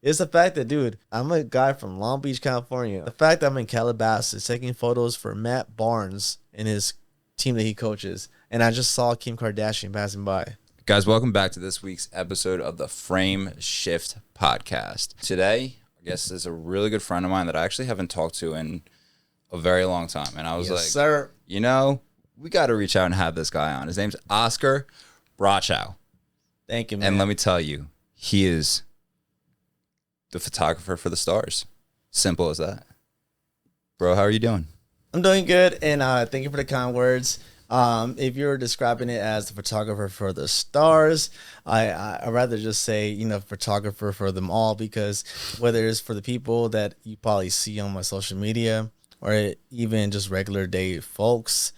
It's the fact that, dude, I'm a guy from Long Beach, California. The fact that I'm in Calabasas taking photos for Matt Barnes and his team that he coaches, and I just saw Kim Kardashian passing by. Guys, welcome back to this week's episode of the Frame Shift Podcast. Today, I guess, is a really good friend of mine that I actually haven't talked to in a very long time. And I was like, sir, you know, we got to reach out and have this guy on. His name's Oscar Bracho. Thank you, man. And let me tell you, he is the photographer for the stars. Simple as that. Bro, how are you doing? I'm doing good, and thank you for the kind words. If you're describing it as the photographer for the stars, I'd rather just say, photographer for them all, because whether it's for the people that you probably see on my social media or even just regular day folks,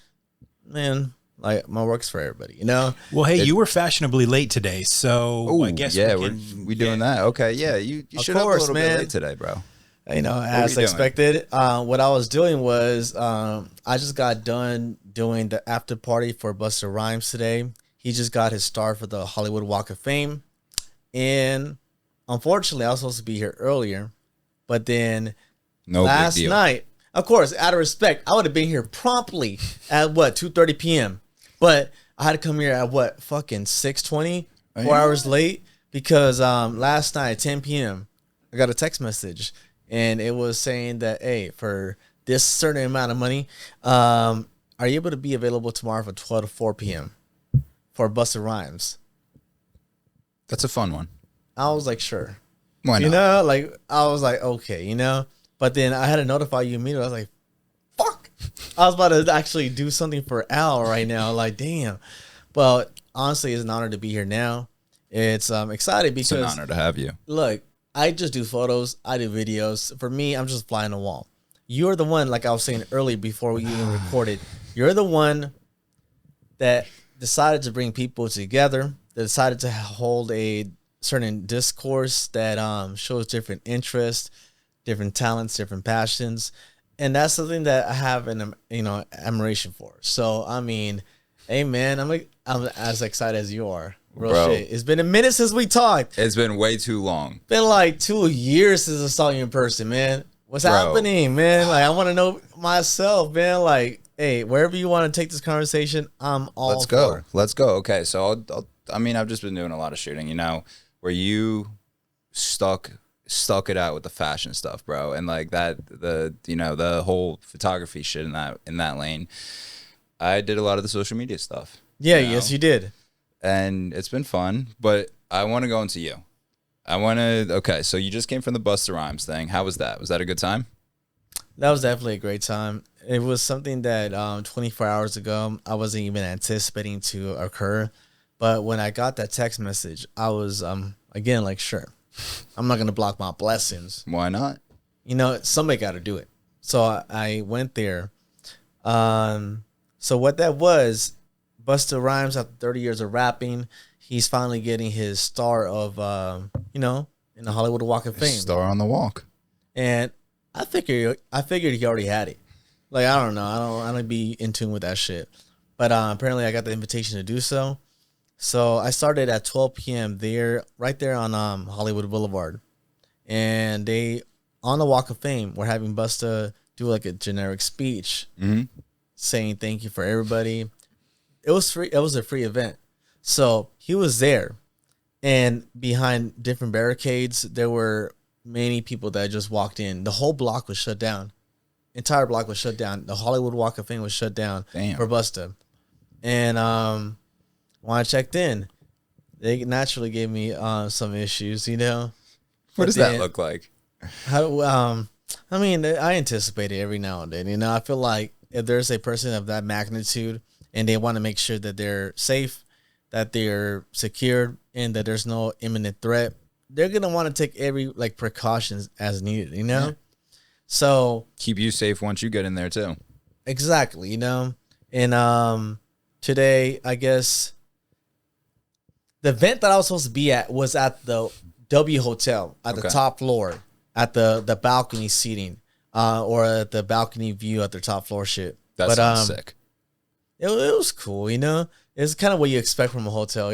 man, like my work's for everybody, Well, hey, you were fashionably late today, so I guess we doing that. Okay, yeah, you should have a little bit late today, bro. As expected. What I was doing was I just got done doing the after party for Busta Rhymes today. He just got his star for the Hollywood Walk of Fame. And unfortunately, I was supposed to be here earlier. But then last night, of course, out of respect, I would have been here promptly at 2:30 p.m. But I had to come here at fucking 6:20, 4 hours late, because last night at 10 p.m., I got a text message. And it was saying that, hey, for this certain amount of money, are you able to be available tomorrow from 12 to 4 p.m. for Busta Rhymes? That's a fun one. I was like, sure. Why not? I was like, okay, But then I had to notify you immediately. I was like, fuck. I was about to actually do something for Al right now. Like, damn. But honestly, it's an honor to be here now. It's excited because... It's an honor to have you. Look. I just do photos. I do videos. For me, I'm just flying the wall. You're the one, like I was saying earlier before we even recorded, you're the one that decided to bring people together, that decided to hold a certain discourse that shows different interests, different talents, different passions. And that's something that I have an admiration for. So, I mean, hey, man, I'm as excited as you are. Real Bro, shit. It's been a minute since we talked. It's been way too long. Been like 2 years since I saw you in person, man. What's happening, man? Like, I want to know myself, man. Like, hey, wherever you want to take this conversation, I'm all Let's go. Let's go. Okay, so I've just been doing a lot of shooting, where you stuck it out with the fashion stuff, bro, and like that, the whole photography shit in that lane. I did a lot of the social media stuff. Yeah, yes, you did. And it's been fun, but I want to go into you. Okay, so you just came from the Busta Rhymes thing. How was that? Was that a good time? That was definitely a great time. It was something that 24 hours ago, I wasn't even anticipating to occur. But when I got that text message, I was, again, like, sure, I'm not going to block my blessings. Why not? Somebody got to do it. So I went there. So what that was... Busta Rhymes, after 30 years of rapping, he's finally getting his star of, in the Hollywood Walk of Fame. Star on the walk. And I figured he already had it. Like, I don't know. I don't be in tune with that shit. But apparently I got the invitation to do so. So I started at 12 p.m. right there on Hollywood Boulevard. And they, on the Walk of Fame, were having Busta do like a generic speech saying thank you for everybody. It was free. It was a free event. So he was there, and behind different barricades, there were many people that just walked in. The whole block was shut down. Entire block was shut down. The Hollywood Walk of Fame was shut down for Busta. And when I checked in, they naturally gave me some issues, What does that look like? I anticipate it every now and then. I feel like if there's a person of that magnitude, and they want to make sure that they're safe, that they're secured, and that there's no imminent threat, they're going to want to take every precautions as needed, Yeah. So keep you safe once you get in there too. Exactly, And today, I guess the event that I was supposed to be at was at the W Hotel at the top floor, at the balcony seating, or at the balcony view at the top floor shit. That sounds sick. It was cool, It's kind of what you expect from a hotel,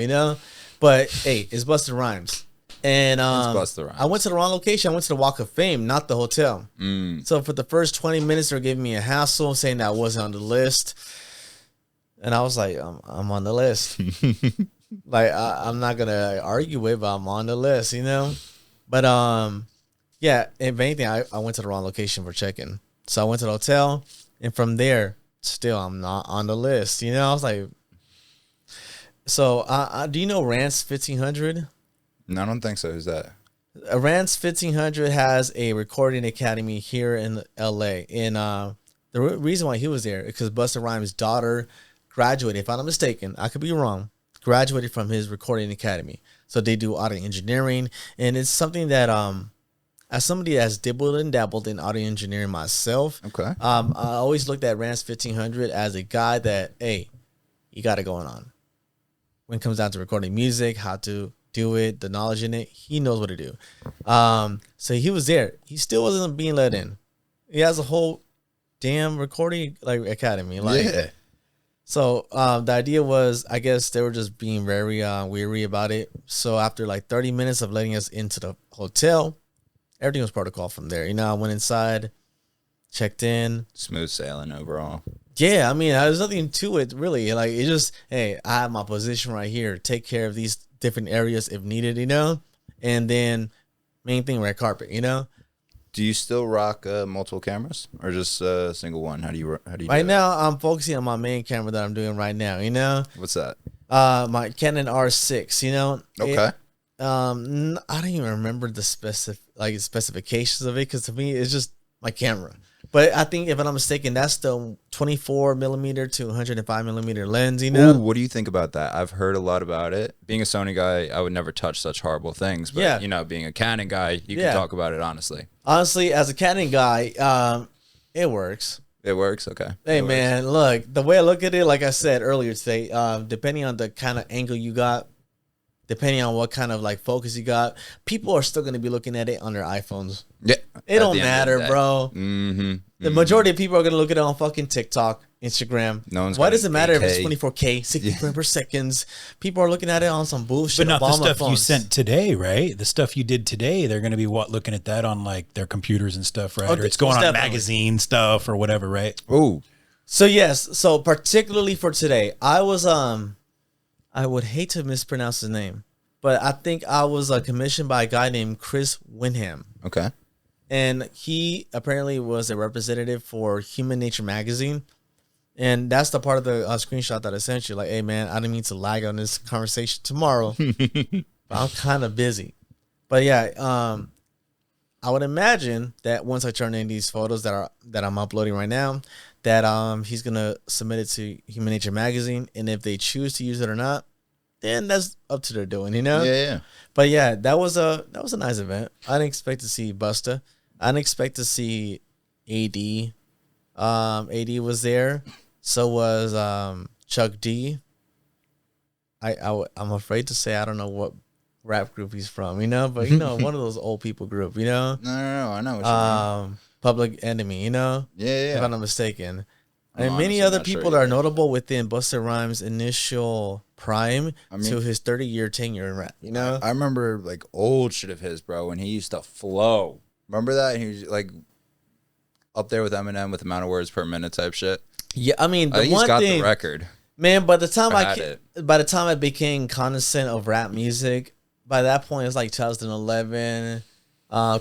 But hey, it's Busta Rhymes. And Busta Rhymes. I went to the wrong location. I went to the Walk of Fame, not the hotel. So for the first 20 minutes, they were giving me a hassle, saying that I wasn't on the list. And I was like, I'm on the list. Like, I'm not going to argue with, but I'm on the list, you know? But, yeah, if anything, I went to the wrong location for check-in. So I went to the hotel, and from there, still, I'm not on the list, you know? I was like, so do you know Rance 1500? No, I don't think so. Who's that? Rance 1500 has a recording academy here in LA. And the reason why he was there is because Busta Rhymes' daughter graduated, if I'm not mistaken, I could be wrong, graduated from his recording academy. So they do audio engineering. And it's something that, as somebody that's dibbled and dabbled in audio engineering myself, Okay. I always looked at Rance 1500 as a guy that, hey, you got it going on. When it comes down to recording music, how to do it, the knowledge in it, he knows what to do. So he was there. He still wasn't being let in. He has a whole damn recording like academy. Like, Yeah. So the idea was, I guess they were just being very weary about it. So after like 30 minutes of letting us into the hotel, everything was protocol from there. You know, I went inside, checked in. Smooth sailing overall. Yeah, I mean, there's nothing to it really. Like, it just, hey, I have my position right here. Take care of these different areas if needed, you know? And then main thing, red carpet, you know? Do you still rock multiple cameras or just a single one? How do you do Right it? now, I'm focusing on my main camera that I'm doing right now, you know? What's that? My Canon R6, you know? Okay. I don't even remember the specifications of it because to me, it's just my camera. But I think, if I'm not mistaken, that's the 24 millimeter to 105 millimeter lens, you know? Ooh, what do you think about that? I've heard a lot about it. Being a Sony guy, I would never touch such horrible things. But, Yeah. you know, being a Canon guy, you Yeah. can talk about it honestly. Honestly, as a Canon guy, it works. It works? Okay. Hey, It works. man, look, the way I look at it, like I said earlier today, depending on the kind of angle you got, depending on what kind of like focus you got, people are still going to be looking at it on their iPhones. Yeah. It don't matter, bro. Mm-hmm. The majority of people are going to look at it on fucking TikTok, Instagram. No one's Why got does it matter if it's 8K? 24K, 60 frames per second? People are looking at it on some bullshit. But not the Obama stuff you phones. sent today, right? The stuff you did today, they're going to be looking at that on like their computers and stuff, right? Oh, Or it's going most on definitely. magazine stuff or whatever, right? Ooh. So yes, so particularly for today, I was I would hate to mispronounce his name, but I think I was commissioned by a guy named Chris Winham. Okay. And he apparently was a representative for Human Nature magazine. And that's the part of the screenshot that I sent you. Like, hey, man, I didn't mean to lag on this conversation tomorrow. But I'm kind of busy. But yeah, I would imagine that once I turn in these photos that I'm uploading right now, that he's going to submit it to Human Nature magazine. And if they choose to use it or not, then that's up to their doing, you know? Yeah. But yeah, that was a nice event. I didn't expect to see Busta. I didn't expect to see AD. AD was there. So was Chuck D. I'm afraid to say I don't know what rap group he's from, you know, but you know, one of those old people group, you know. No, I know what you mean. Public Enemy, you know. Yeah. If I'm not mistaken. I'm And many honestly other not sure people that are either. notable within Busta Rhymes' initial prime I mean- to his 30-year tenure in rap, you know. I remember like old shit of his, bro, when he used to flow. Remember that? He was like up there with Eminem with the amount of words per minute type shit. Yeah, I mean, I the think he's one got thing, the record. man. By the time I had by the time I became cognizant of rap music, by that point it's like 2011.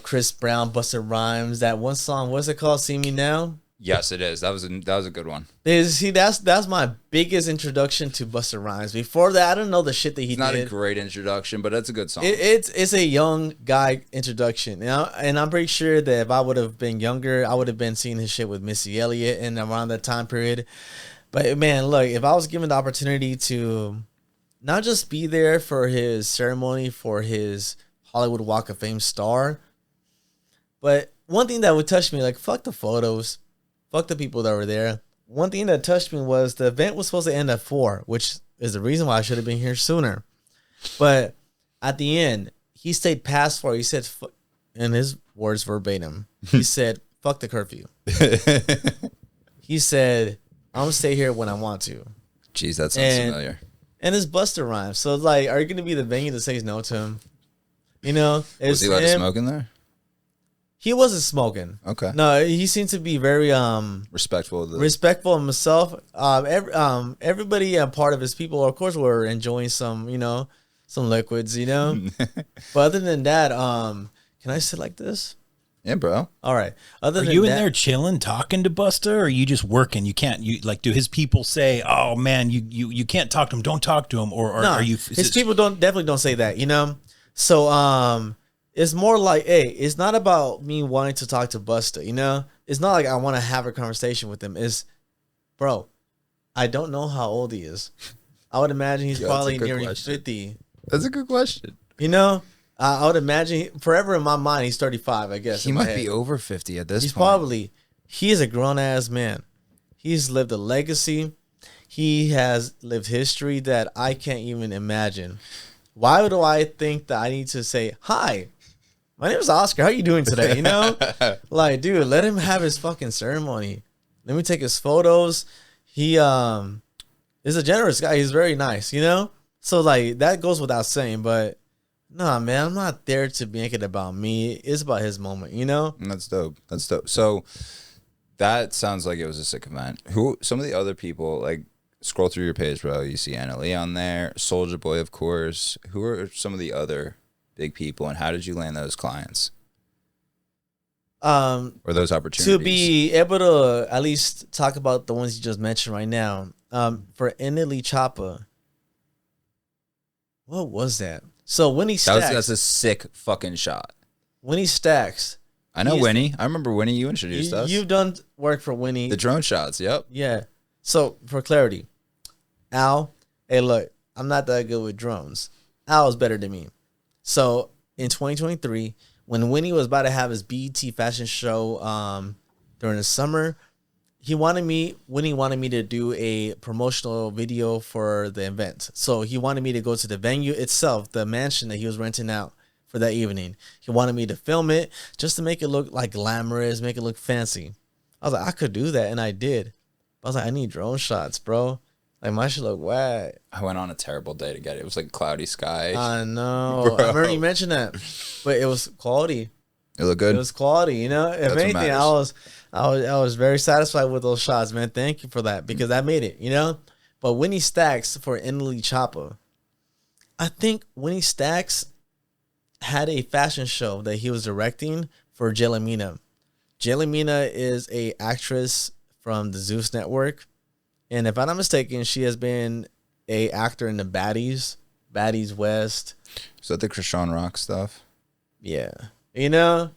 Chris Brown, Busta Rhymes, that one song. What's it called? See Me Now. Yes, it is. That was a good one. See, that's my biggest introduction to Busta Rhymes. Before that, I didn't know the shit that he It's not did. a great introduction, but it's a good song. It's a young guy introduction, you know? And I'm pretty sure that if I would have been younger, I would have been seeing his shit with Missy Elliott and around that time period. But man, look, if I was given the opportunity to not just be there for his ceremony for his Hollywood Walk of Fame star, but one thing that would touch me, like, fuck the photos, fuck the people that were there. One thing that touched me was the event was supposed to end at 4, which is the reason why I should have been here sooner. But at the end, he stayed past 4. He said, in his words verbatim, he said, fuck the curfew. He said, I'm going to stay here when I want to. Jeez, that sounds And- familiar. And it's Busta Rhymes. So, like, are you going to be the venue that says no to him? You know, Was he allowed to smoke in there? He wasn't smoking. Okay. No, he seemed to be very respectful of respectful of himself. Everybody part of his people, of course, were enjoying some, you know, some liquids, you know. But other than that, can I sit like this? Yeah, bro. All right. Other Are than you that, in there chilling, talking to Busta, or are you just working? You can't. You like? Do his people say, "Oh man, you can't talk to him. Don't talk to him," or are you? His people definitely don't say that, you know. So it's more like, hey, it's not about me wanting to talk to Busta, you know. It's not like I want to have a conversation with him. It's, bro, I don't know how old he is. I would imagine he's probably nearing 50. That's a good question. You know, I would imagine forever in my mind he's 35. I guess he might be over 50 at this He's point. probably, he is a grown ass man. He's lived a legacy. He has lived history that I can't even imagine. Why do I think that I need to say, hi, my name is Oscar. How you doing today? You know, like, dude, let him have his fucking ceremony. Let me take his photos. He is a generous guy. He's very nice, you know? So, like, that goes without saying, but nah, man, I'm not there to make it about me. It's about his moment, you know? And that's dope. That's dope. So that sounds like it was a sick event. Who, some of the other people, like, scroll through your page, bro. You see Anna Lee on there, Soulja Boy, of course. Who are some of the other big people, and how did you land those clients? Or those opportunities? To be able to at least talk about the ones you just mentioned right now. For Italy Choppa, what was that? So Winnie Stacks. That's a sick fucking shot. Winnie Stacks. I know Winnie. I remember Winnie. You introduced us. You've done work for Winnie. The drone shots. Yep. Yeah. So for clarity, Al, hey, look, I'm not that good with drones. Al is better than me. So in 2023, when Winnie was about to have his BET fashion show during the summer, Winnie wanted me to do a promotional video for the event. So he wanted me to go to the venue itself, the mansion that he was renting out for that evening. He wanted me to film it just to make it look like glamorous, make it look fancy. I was like, I could do that, and I did. But I was like, I need drone shots, bro. Like, my shit look whack. I went on a terrible day to get it. It was like cloudy sky. I know. I remember you mentioned that, but it was quality. It looked good. It was quality, you know. If anything, I was very satisfied with those shots, man. Thank you for that, because I made it, you know. But Winnie Stacks for Italy Choppa, I think Winnie Stacks had a fashion show that he was directing for Jellimina. Jellimina is a actress from the Zeus Network, and if I'm not mistaken, she has been a actor in the Baddies West. Is that the Krishan Rock stuff? Yeah. You know,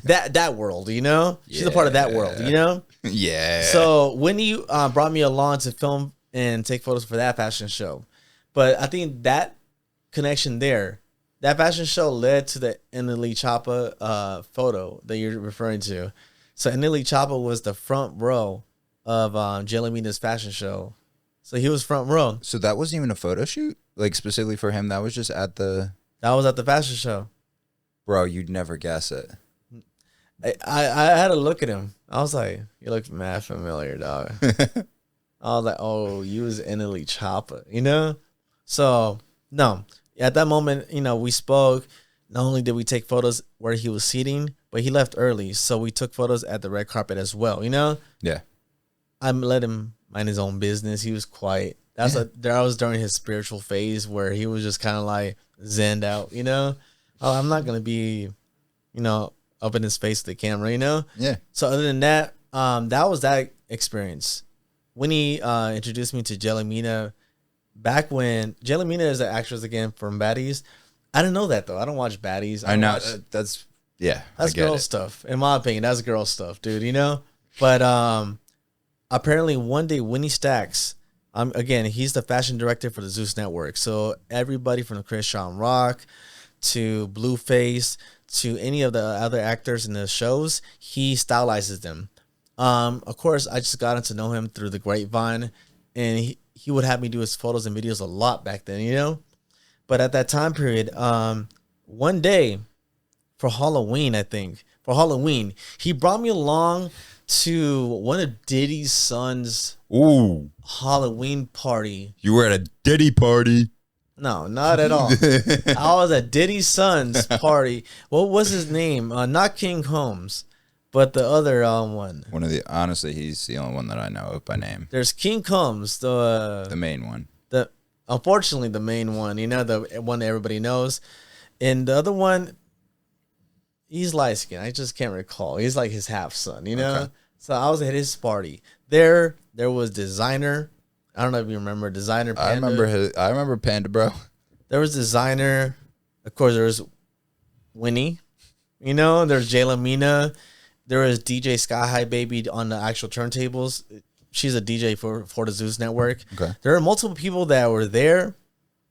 that world, you know, she's a part of that world, you know? Yeah. So Winnie brought me along to film and take photos for that fashion show. But I think that connection there, that fashion show led to the Italy Choppa photo that you're referring to. So Italy Choppa was the front row of Jellimina's fashion show. So he was front row. So that wasn't even a photo shoot? Like, specifically for him? That was just at the... That was at the fashion show. Bro, you'd never guess it. I had to look at him. I was like, you look mad familiar, dog. I was like, oh, you was Italy Choppa, you know? So, no. At that moment, you know, we spoke. Not only did we take photos where he was seating, but he left early. So we took photos at the red carpet as well, you know? Yeah. I let him mind his own business. He was quiet. That was during his spiritual phase where he was just kind of like zenned out, you know? Oh, I'm not going to be, you know, up in his face with the camera, you know? Yeah. So other than that, that was that experience. When he introduced me to Jellimina, back when Jellimina is an actress again from Baddies. I didn't know that, though. I don't watch Baddies. I know. That's girl stuff. In my opinion, that's girl stuff, dude, you know? But apparently one day, Winnie Stacks, again, he's the fashion director for the Zeus Network. So everybody from the Krishan Rock to Blueface to any of the other actors in the shows, he stylizes them. Of course, I just got to know him through the grapevine, and he would have me do his photos and videos a lot back then, you know? But at that time period, one day for Halloween, he brought me along to one of Diddy's son's Halloween party. You were at a Diddy party. No, not at all. I was at Diddy's son's party. What was his name? Not King Combs, but the other one. Honestly, he's the only one that I know of by name. There's King Combs, the main one. Unfortunately, the main one. The one that everybody knows, and the other one, he's light skinned. I just can't recall. He's like his half son. Okay. So I was at his party. There was Designer. I don't know if you remember Designer. Panda. I remember Panda, bro. There was Designer. Of course, there was Winnie. There's Jayla Mina. There was DJ Sky High Baby on the actual turntables. She's a DJ for the Zeus Network. Okay. There are multiple people that were there.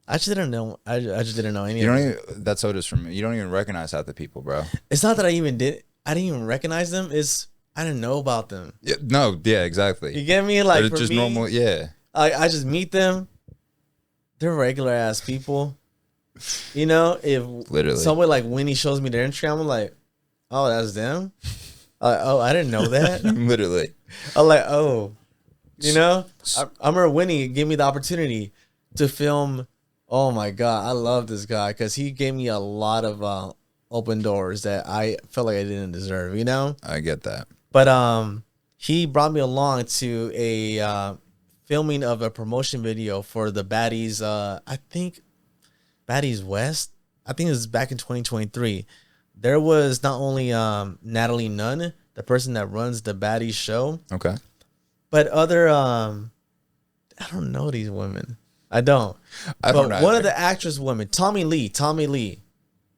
I just didn't know. I just didn't know any of them. That's how it is for me. You don't even recognize half the people, bro. It's not that I didn't even recognize them. I didn't know about them. Yeah, no, yeah, exactly. You get me? Like, they're just normal, yeah. I just meet them. They're regular ass people. If literally someone like Winnie shows me their Instagram, I'm like, oh, that's them. Oh, I didn't know that. Literally. I'm like, oh, I remember Winnie gave me the opportunity to film. Oh my God, I love this guy because he gave me a lot of open doors that I felt like I didn't deserve. I get that. But he brought me along to a filming of a promotion video for the Baddies. I think Baddies West. I think it was back in 2023. There was not only Natalie Nunn, the person that runs the Baddies show. Okay. But other I don't know these women. I don't. But one of the actress women, Tommy Lee.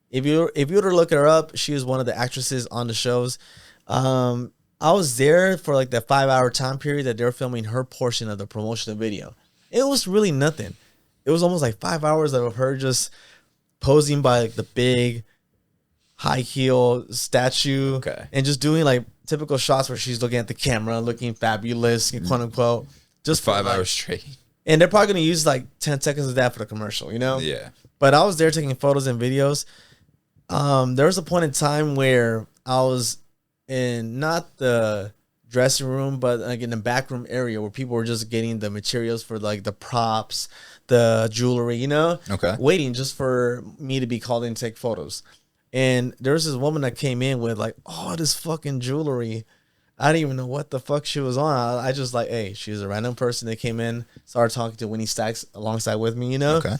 If you were to look her up, she was one of the actresses on the shows. I was there for like the 5-hour time period that they were filming her portion of the promotional video. It was really nothing. It was almost like 5 hours of her just posing by like the big high heel statue. Okay. And just doing like typical shots where she's looking at the camera, looking fabulous, quote unquote. Just 5 hours straight. And they're probably going to use like 10 seconds of that for the commercial, Yeah. But I was there taking photos and videos. There was a point in time where I was in not the dressing room, but like in the back room area where people were just getting the materials for like the props, the jewelry, Okay. Waiting just for me to be called in to take photos. And there was this woman that came in with like, oh, this fucking jewelry. I didn't even know what the fuck she was on. I just like, hey, she was a random person that came in, started talking to Winnie Stacks alongside with me, Okay.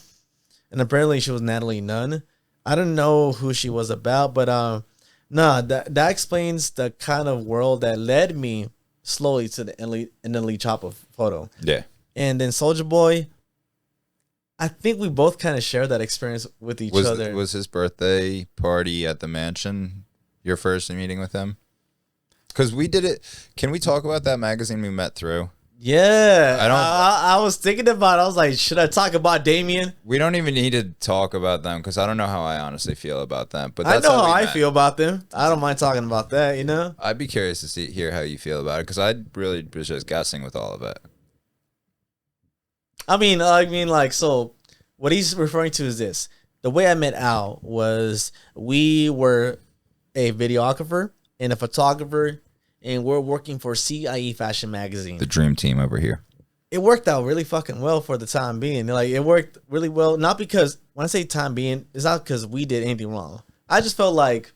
And apparently she was Natalie Nunn. I don't know who she was about, but that explains the kind of world that led me slowly to the elite Choppa photo. Yeah. And then Soulja Boy, I think we both kind of share that experience with each other. Was his birthday party at the mansion your first meeting with him? Because we did it. Can we talk about that magazine we met through? Yeah. I was thinking about it. I was like, should I talk about Damien? We don't even need to talk about them because I don't know how I honestly feel about them. But I know how I feel about them. I don't mind talking about that, I'd be curious to hear how you feel about it because I really was just guessing with all of it. I mean, so what he's referring to is this. The way I met Al was we were a videographer and a photographer, and we're working for CIE Fashion Magazine. The dream team over here. It worked out really fucking well for the time being. Like, it worked really well, not because, when I say time being, it's not because we did anything wrong. I just felt like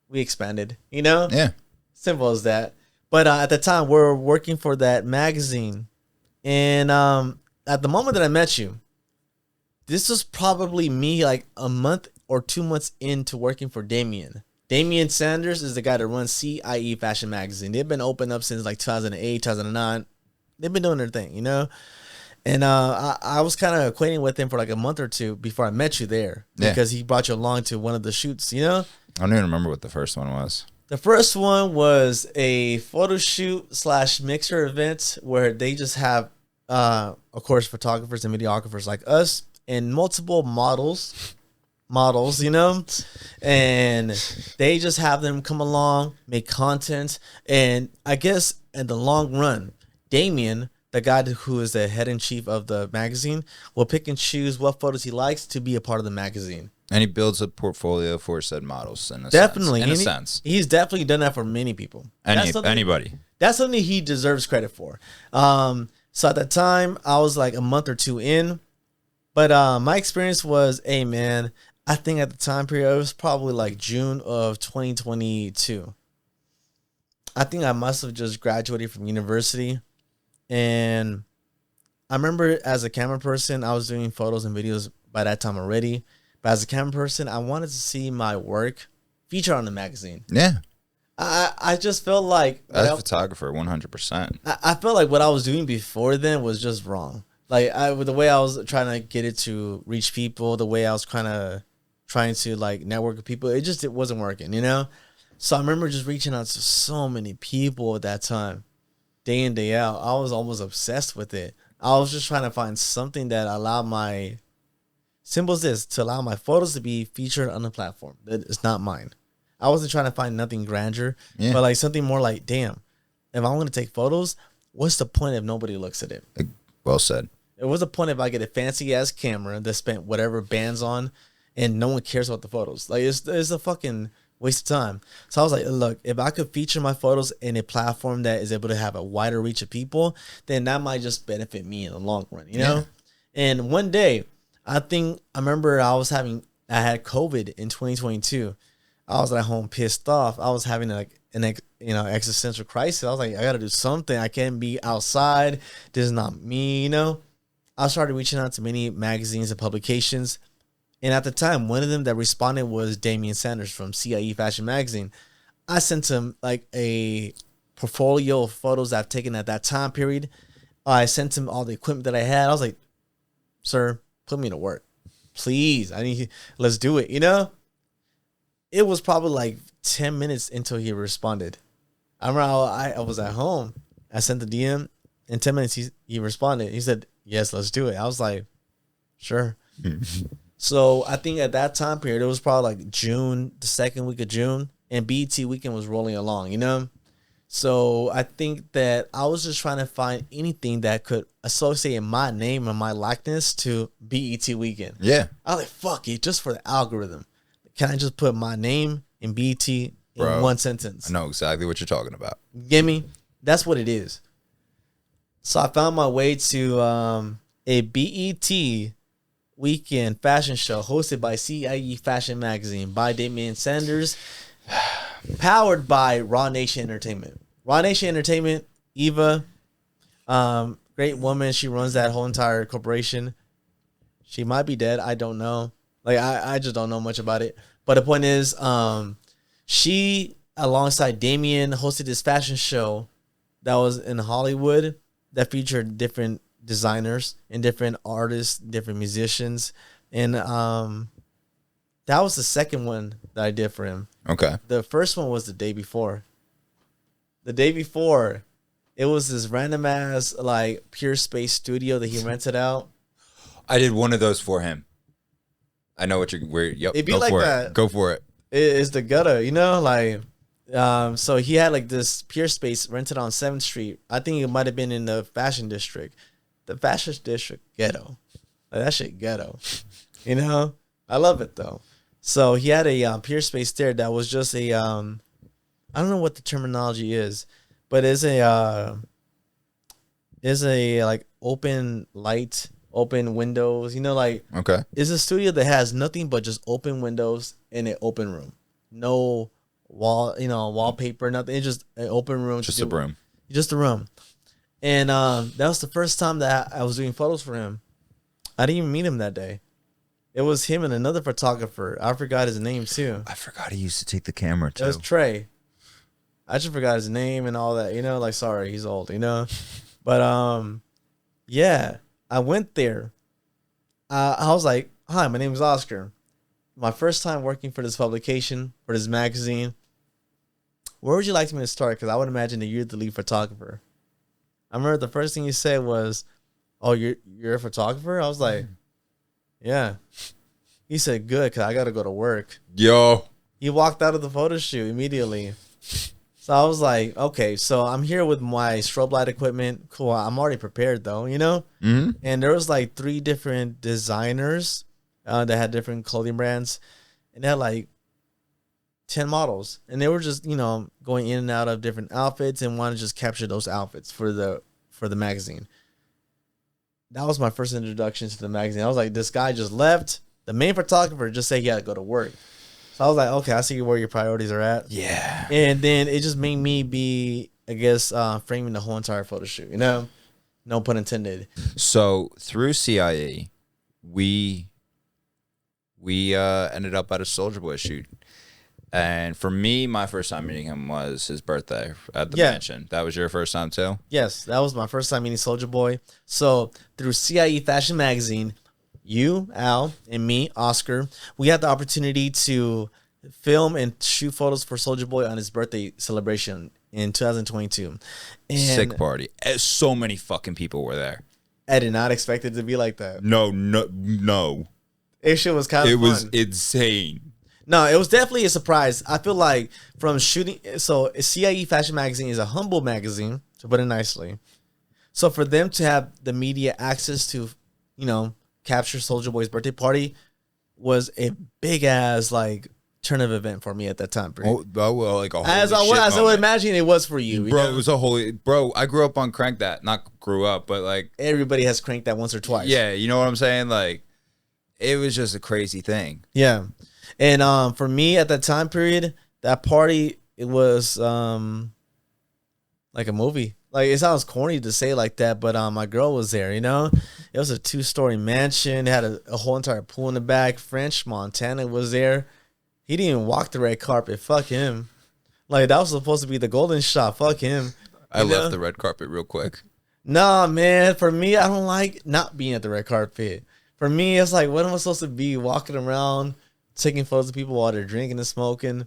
we expanded, Yeah. Simple as that. But at the time, we were working for that magazine. And at the moment that I met you, this was probably me like a month or 2 months into working for Damien. Damien Sanders is the guy that runs CIE Fashion Magazine. They've been open up since like 2008, 2009. They've been doing their thing, And I was kind of acquainted with him for like a month or two before I met you there. Because he brought you along to one of the shoots, I don't even remember what the first one was. The first one was a photo shoot / mixer event where they just have, of course, photographers and videographers like us and multiple models, and they just have them come along, make content. And I guess in the long run, Damien, the guy who is the head and chief of the magazine, will pick and choose what photos he likes to be a part of the magazine. And he builds a portfolio for said models in a sense. He's definitely done that for many people. Anybody. That's something he deserves credit for. So at that time, I was like a month or two in. But my experience was, hey man, I think at the time period it was probably like June of 2022. I think I must have just graduated from university, and I remember as a camera person, I was doing photos and videos by that time already. But as a camera person, I wanted to see my work featured on the magazine. Yeah. I just felt like As a photographer, 100%. I felt like what I was doing before then was just wrong. Like with the way I was trying to get it to reach people, the way I was trying to like network with people, it wasn't working, you know? So I remember just reaching out to so many people at that time, day in, day out. I was almost obsessed with it. I was just trying to find something that allowed my, simple as this, to allow my photos to be featured on the platform that is not mine. I wasn't trying to find nothing grandeur, but like something more like, damn, if I'm going to take photos, what's the point if nobody looks at it? Well said. It was the point if I get a fancy ass camera that spent whatever bands on and no one cares about the photos. Like it's a fucking waste of time. So I was like, look, if I could feature my photos in a platform that is able to have a wider reach of people, then that might just benefit me in the long run, you know? And one day, I remember I had COVID in 2022. I was at home pissed off. I was having like an existential crisis. I was like, I got to do something. I can't be outside. This is not me, you know? I started reaching out to many magazines and publications. And at the time, one of them that responded was Damian Sanders from CIE Fashion Magazine. I sent him like a portfolio of photos I've taken at that time period. I sent him all the equipment that I had. I was like, sir, put me to work. Please. Let's do it, you know? It was probably like 10 minutes until he responded. I remember I was at home. I sent the DM. In 10 minutes, he responded. He said, yes, let's do it. I was like, sure. So I think at that time period, it was probably like June, the second week of June, and BET weekend was rolling along, you know? So I think that I was just trying to find anything that could associate my name and my likeness to BET weekend. Yeah. I was like, fuck it, just for the algorithm. Can I just put my name and BET in one sentence? I know exactly what you're talking about. Get me? That's what it is. So I found my way to a BET weekend fashion show hosted by CIE Fashion Magazine by Damian Sanders, powered by Raw Nation Entertainment. Raw Nation Entertainment, Eva, great woman. She runs that whole entire corporation. She might be dead. I don't know. Like I just don't know much about it. But the point is, she alongside Damian hosted this fashion show that was in Hollywood that featured different designers and different artists, different musicians. And that was the second one that I did for him. Okay. The first one was the day before. The day before, it was this random ass like Pure Space studio that he rented out. I did one of those for him. I know what yep. It'd be go like for that. It. Go for it. It's the gutter, you know, like so he had like this Pure Space rented on 7th Street. I think it might have been in the fashion district. The fashion district ghetto. Like, that shit ghetto. You know? I love it though. So he had a Pure Space there that was just a I don't know what the terminology is, but it's a like open light, open windows, you know, like okay. It's a studio that has nothing but just open windows in an open room. No wallpaper, nothing. It's just an open room. Just a room. Just a room. And that was the first time that I was doing photos for him. I didn't even meet him that day. It was him and another photographer. I forgot his name too. I forgot he used to take the camera too. It was Trey. I just forgot his name and all that. You know, like, sorry, he's old, you know? But, yeah, I went there. I was like, hi, my name is Oscar. My first time working for this publication, for this magazine. Where would you like me to start? Because I would imagine that you're the lead photographer. I remember the first thing you said was, oh, you're a photographer? I was like, yeah. He said, good, because I got to go to work. Yo. He walked out of the photo shoot immediately. So I was like, okay, so I'm here with my strobe light equipment. Cool. I'm already prepared though, you know? Mm-hmm. And there was like 3 different designers that had different clothing brands. And they had like 10 models. And they were just, you know, going in and out of different outfits and wanted to just capture those outfits for the magazine. that was my first introduction to the magazine. I was like, this guy just left. The main photographer just said he had to go to work. So I was like, okay, I see where your priorities are at. Yeah. And then it just made me be, I guess, framing the whole entire photo shoot, you know? No pun intended. So through CIE, we ended up at a Soulja Boy shoot. And for me, my first time meeting him was his birthday at the mansion. That was your first time too? Yes, that was my first time meeting Soulja Boy. So through CIE Fashion Magazine, you, Al, and me, Oscar, we had the opportunity to film and shoot photos for Soulja Boy on his birthday celebration in 2022. And Sick party. So many fucking people were there. I did not expect it to be like that. No. It shit was kind of fun. It was insane. No, it was definitely a surprise. I feel like from shooting, so CIE Fashion Magazine is a humble magazine, to put it nicely. So for them to have the media access to, you know, capture Soulja Boy's birthday party was a big ass like turn of event for me at that time. Oh, well, like a holy as I would imagine it was for you, bro. You know? It was a holy bro. I grew up on Crank That, not grew up, but like Everybody has cranked that once or twice. yeah, you know what I'm saying? Like it was just a crazy thing. Yeah, and for me at that time period, that party it was like a movie. Like it sounds corny to say like that, but my girl was there. You know, it was a 2-story mansion. It had a whole entire pool in the back. French Montana was there. He didn't even walk the red carpet. Fuck him. Like that was supposed to be the golden shot. Fuck him. I left the red carpet real quick. Nah, man. For me, I don't like not being at the red carpet. For me, it's like, what am I supposed to be? Walking around, taking photos of people while they're drinking and smoking.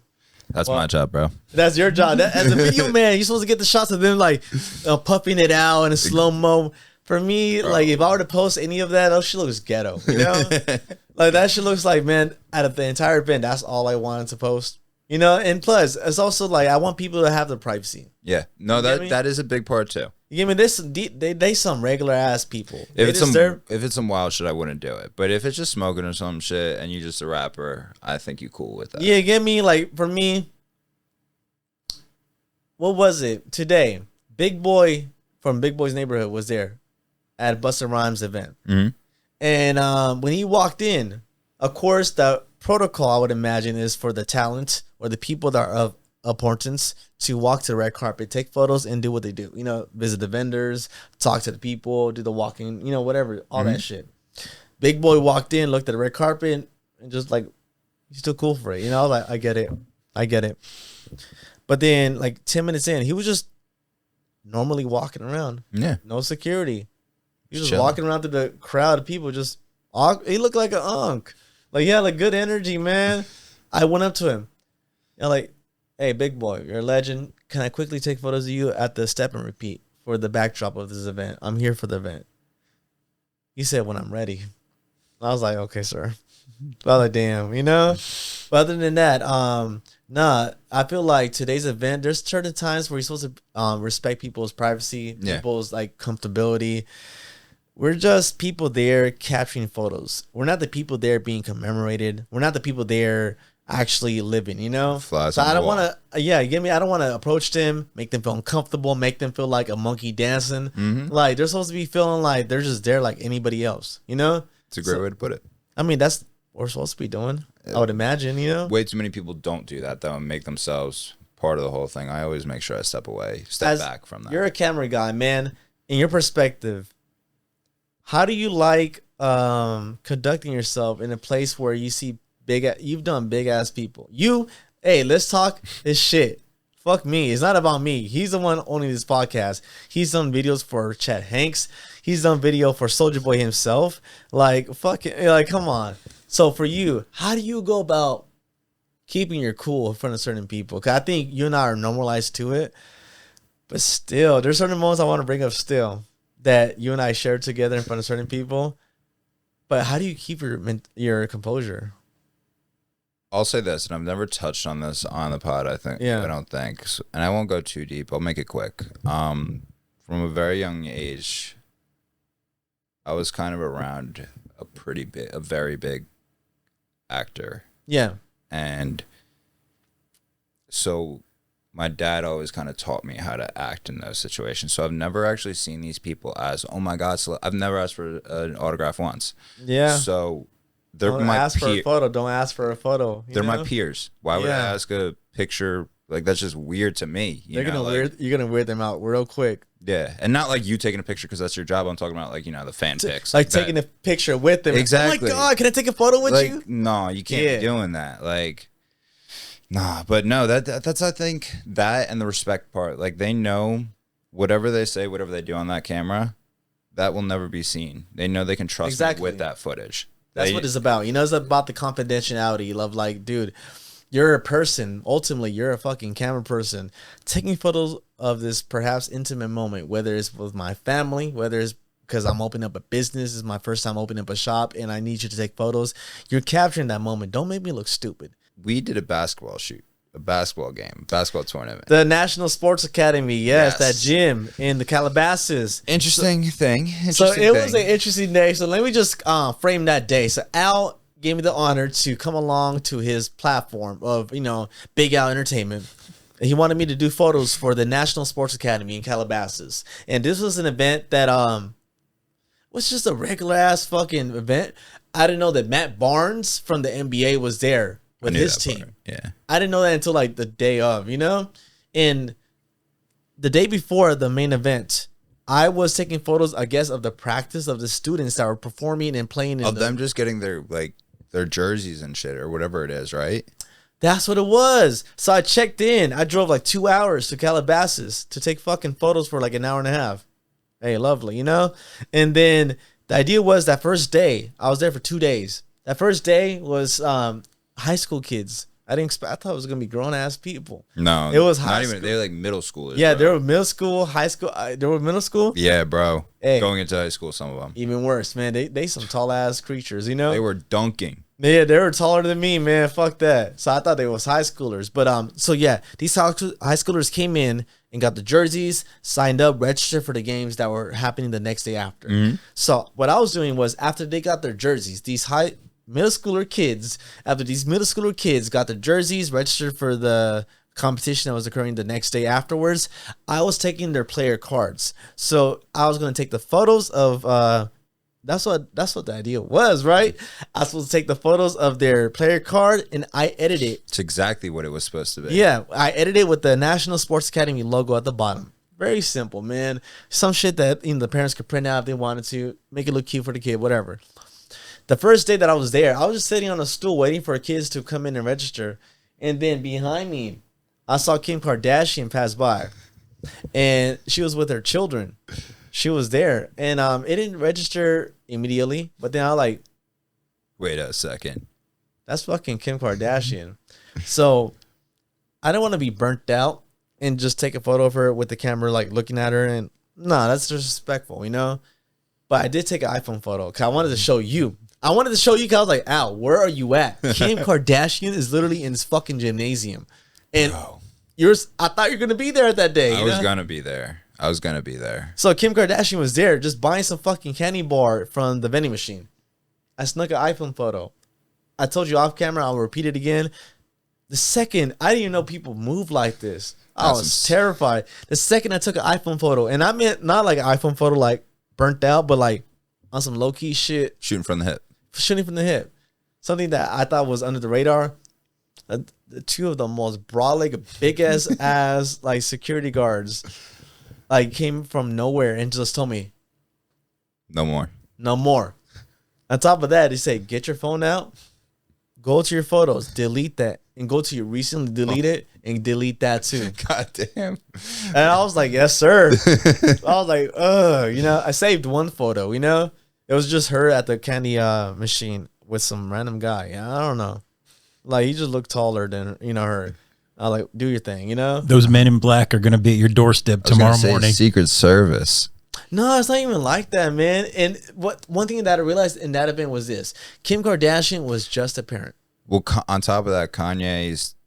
That's my job, bro. That's your job. As a video man, you're supposed to get the shots of them like puffing it out in a slow mo. For me, like if I were to post any of that, oh, she looks ghetto. You know, like that shit looks like, man. Out of the entire event, that's all I wanted to post. You know, and plus, it's also like I want people to have their privacy. Yeah, no, that is a big part too. You give me this. They some regular ass people. If it's some wild shit, I wouldn't do it. But if it's just smoking or some shit, and you're just a rapper, I think you cool with that. Yeah, give me like for me. What was it today? Big Boy from Big Boy's Neighborhood was there at Busta Rhymes event, and when he walked in, of course, the protocol I would imagine is for the talent or the people that are of importance to walk to the red carpet, take photos, and do what they do. You know, visit the vendors, talk to the people, do the walking, you know, whatever, all that shit. Big Boy walked in, looked at the red carpet, and just like, he's still cool for it. You know, like, I get it. But then, like, 10 minutes in, he was just normally walking around. Yeah. No security. He was just Chilling. walking around through the crowd of people. He looked like an unk. Like, he had like good energy, man. I went up to him. And like, hey, Big Boy, you're a legend. Can I quickly take photos of you at the step and repeat for the backdrop of this event? I'm here for the event. He said, when I'm ready. I was like, okay, sir. I was like, damn, you know? But other than that, I feel like today's event, there's certain times where you're supposed to respect people's privacy, people's like comfortability. We're just people there capturing photos. We're not the people there being commemorated. We're not the people there actually living, you know? Flies so on I the don't wall. want to, I don't want to approach them, make them feel uncomfortable, make them feel like a monkey dancing. Like they're supposed to be feeling like they're just there like anybody else, you know? It's a great way to put it. I mean, that's what we're supposed to be doing. I would imagine, you know? Way too many people don't do that though and make themselves part of the whole thing. I always make sure I step back from that. You're a camera guy, man. In your perspective, how do you like conducting yourself in a place where you see you've done big ass people? Hey, let's talk this shit. Fuck me. It's not about me. He's the one owning this podcast. He's done videos for Chet Hanks. He's done video for Soulja Boy himself. Like, fucking, like, come on. So for you, how do you go about keeping your cool in front of certain people? Because I think you and I are normalized to it. But still, there's certain moments I want to bring up still that you and I shared together in front of certain people. But how do you keep your composure? I'll say this, and I've never touched on this on the pod, I think. Yeah. I don't think. And I won't go too deep. I'll make it quick. From a very young age, I was kind of around a very big actor. Yeah. And so my dad always kind of taught me how to act in those situations. So I've never actually seen these people as, oh my God, I've never asked for an autograph once. Yeah. So they're Don't my ask for a photo. Don't ask for a photo. They're my peers. Why would I ask a picture? Like, that's just weird to me. You're gonna weird them out real quick. Yeah, and not like you taking a picture because that's your job. I'm talking about like, you know, the fan pics. Like taking a picture with them. Exactly. Oh my God, can I take a photo with you? No, you can't be doing that. Like, nah, but no, that's I think that and the respect part. Like, they know whatever they say, whatever they do on that camera, that will never be seen. They know they can trust me with that footage. That's what it's about. You know, it's about the confidentiality of like, dude, you're a person. Ultimately, you're a fucking camera person taking photos of this perhaps intimate moment, whether it's with my family, whether it's because I'm opening up a business, this is my first time opening up a shop, and I need you to take photos. You're capturing that moment. Don't make me look stupid. We did a basketball shoot, a basketball game, basketball tournament. The National Sports Academy, yes. That gym in the Calabasas. Interesting thing. So it was an interesting day. So let me just frame that day. So Al gave me the honor to come along to his platform of, you know, Big Al Entertainment. He wanted me to do photos for the National Sports Academy in Calabasas. And this was an event that was just a regular ass fucking event. I didn't know that Matt Barnes from the NBA was there with his team. Part. Yeah. I didn't know that until like the day of, you know? And the day before the main event, I was taking photos, I guess, of the practice of the students that were performing and playing. Of them just getting their jerseys and shit or whatever it is, right? That's what it was. So I checked in. I drove like 2 hours to Calabasas to take fucking photos for like an hour and a half. Hey, lovely, you know? And then the idea was that first day, I was there for 2 days. That first day was high school kids. I thought it was gonna be grown ass people. No, it was high school. They were like middle schoolers. Yeah, bro. they were middle school, high school. They were middle school. Yeah, bro. Hey, going into high school, some of them even worse, man. They some tall ass creatures, you know. They were dunking. Yeah, they were taller than me, man. Fuck that. So I thought they was high schoolers, but so yeah, these high schoolers came in and got the jerseys, signed up, registered for the games that were happening the next day after. Mm-hmm. So what I was doing was after they got their jerseys, these middle schooler kids got their jerseys, registered for the competition that was occurring the next day afterwards, I was taking their player cards. So I was going to take the photos of that's what the idea was, right? I was supposed to take the photos of their player card and I edited it. It's exactly what it was supposed to be. Yeah, I edited it with the National Sports Academy logo at the bottom. Very simple, man. Some shit that the parents could print out if they wanted to, make it look cute for the kid, whatever. The first day that I was there, I was just sitting on a stool waiting for kids to come in and register. And then behind me, I saw Kim Kardashian pass by. And she was with her children. She was there. And it didn't register immediately. But then I was like, wait a second. That's fucking Kim Kardashian. So I didn't want to be burnt out and just take a photo of her with the camera, like looking at her. And that's disrespectful, you know? But I did take an iPhone photo because I wanted to show you. I wanted to show you because I was like, Al, where are you at? Kim Kardashian is literally in this fucking gymnasium. And I thought you were going to be there that day. I was going to be there. So Kim Kardashian was there just buying some fucking candy bar from the vending machine. I snuck an iPhone photo. I told you off camera. I'll repeat it again. The second, I didn't even know people move like this. I was terrified. The second I took an iPhone photo, and I meant not like an iPhone photo like burnt out, but like on some low-key shit. Shooting from the hip. Something that I thought was under the radar. The two of the most broad-legged, big-ass like security guards like came from nowhere and just told me, no more. On top of that, they say, get your phone out, go to your photos, delete that, and go to your recently deleted and delete that too. God damn. And I was like, yes, sir. I was like, I saved one photo, It was just her at the candy machine with some random guy. I don't know. Like, he just looked taller than, her. I was like, do your thing, Those men in black are going to be at your doorstep tomorrow morning. Secret Service. No, it's not even like that, man. And one thing that I realized in that event was this. Kim Kardashian was just a parent. Well, on top of that,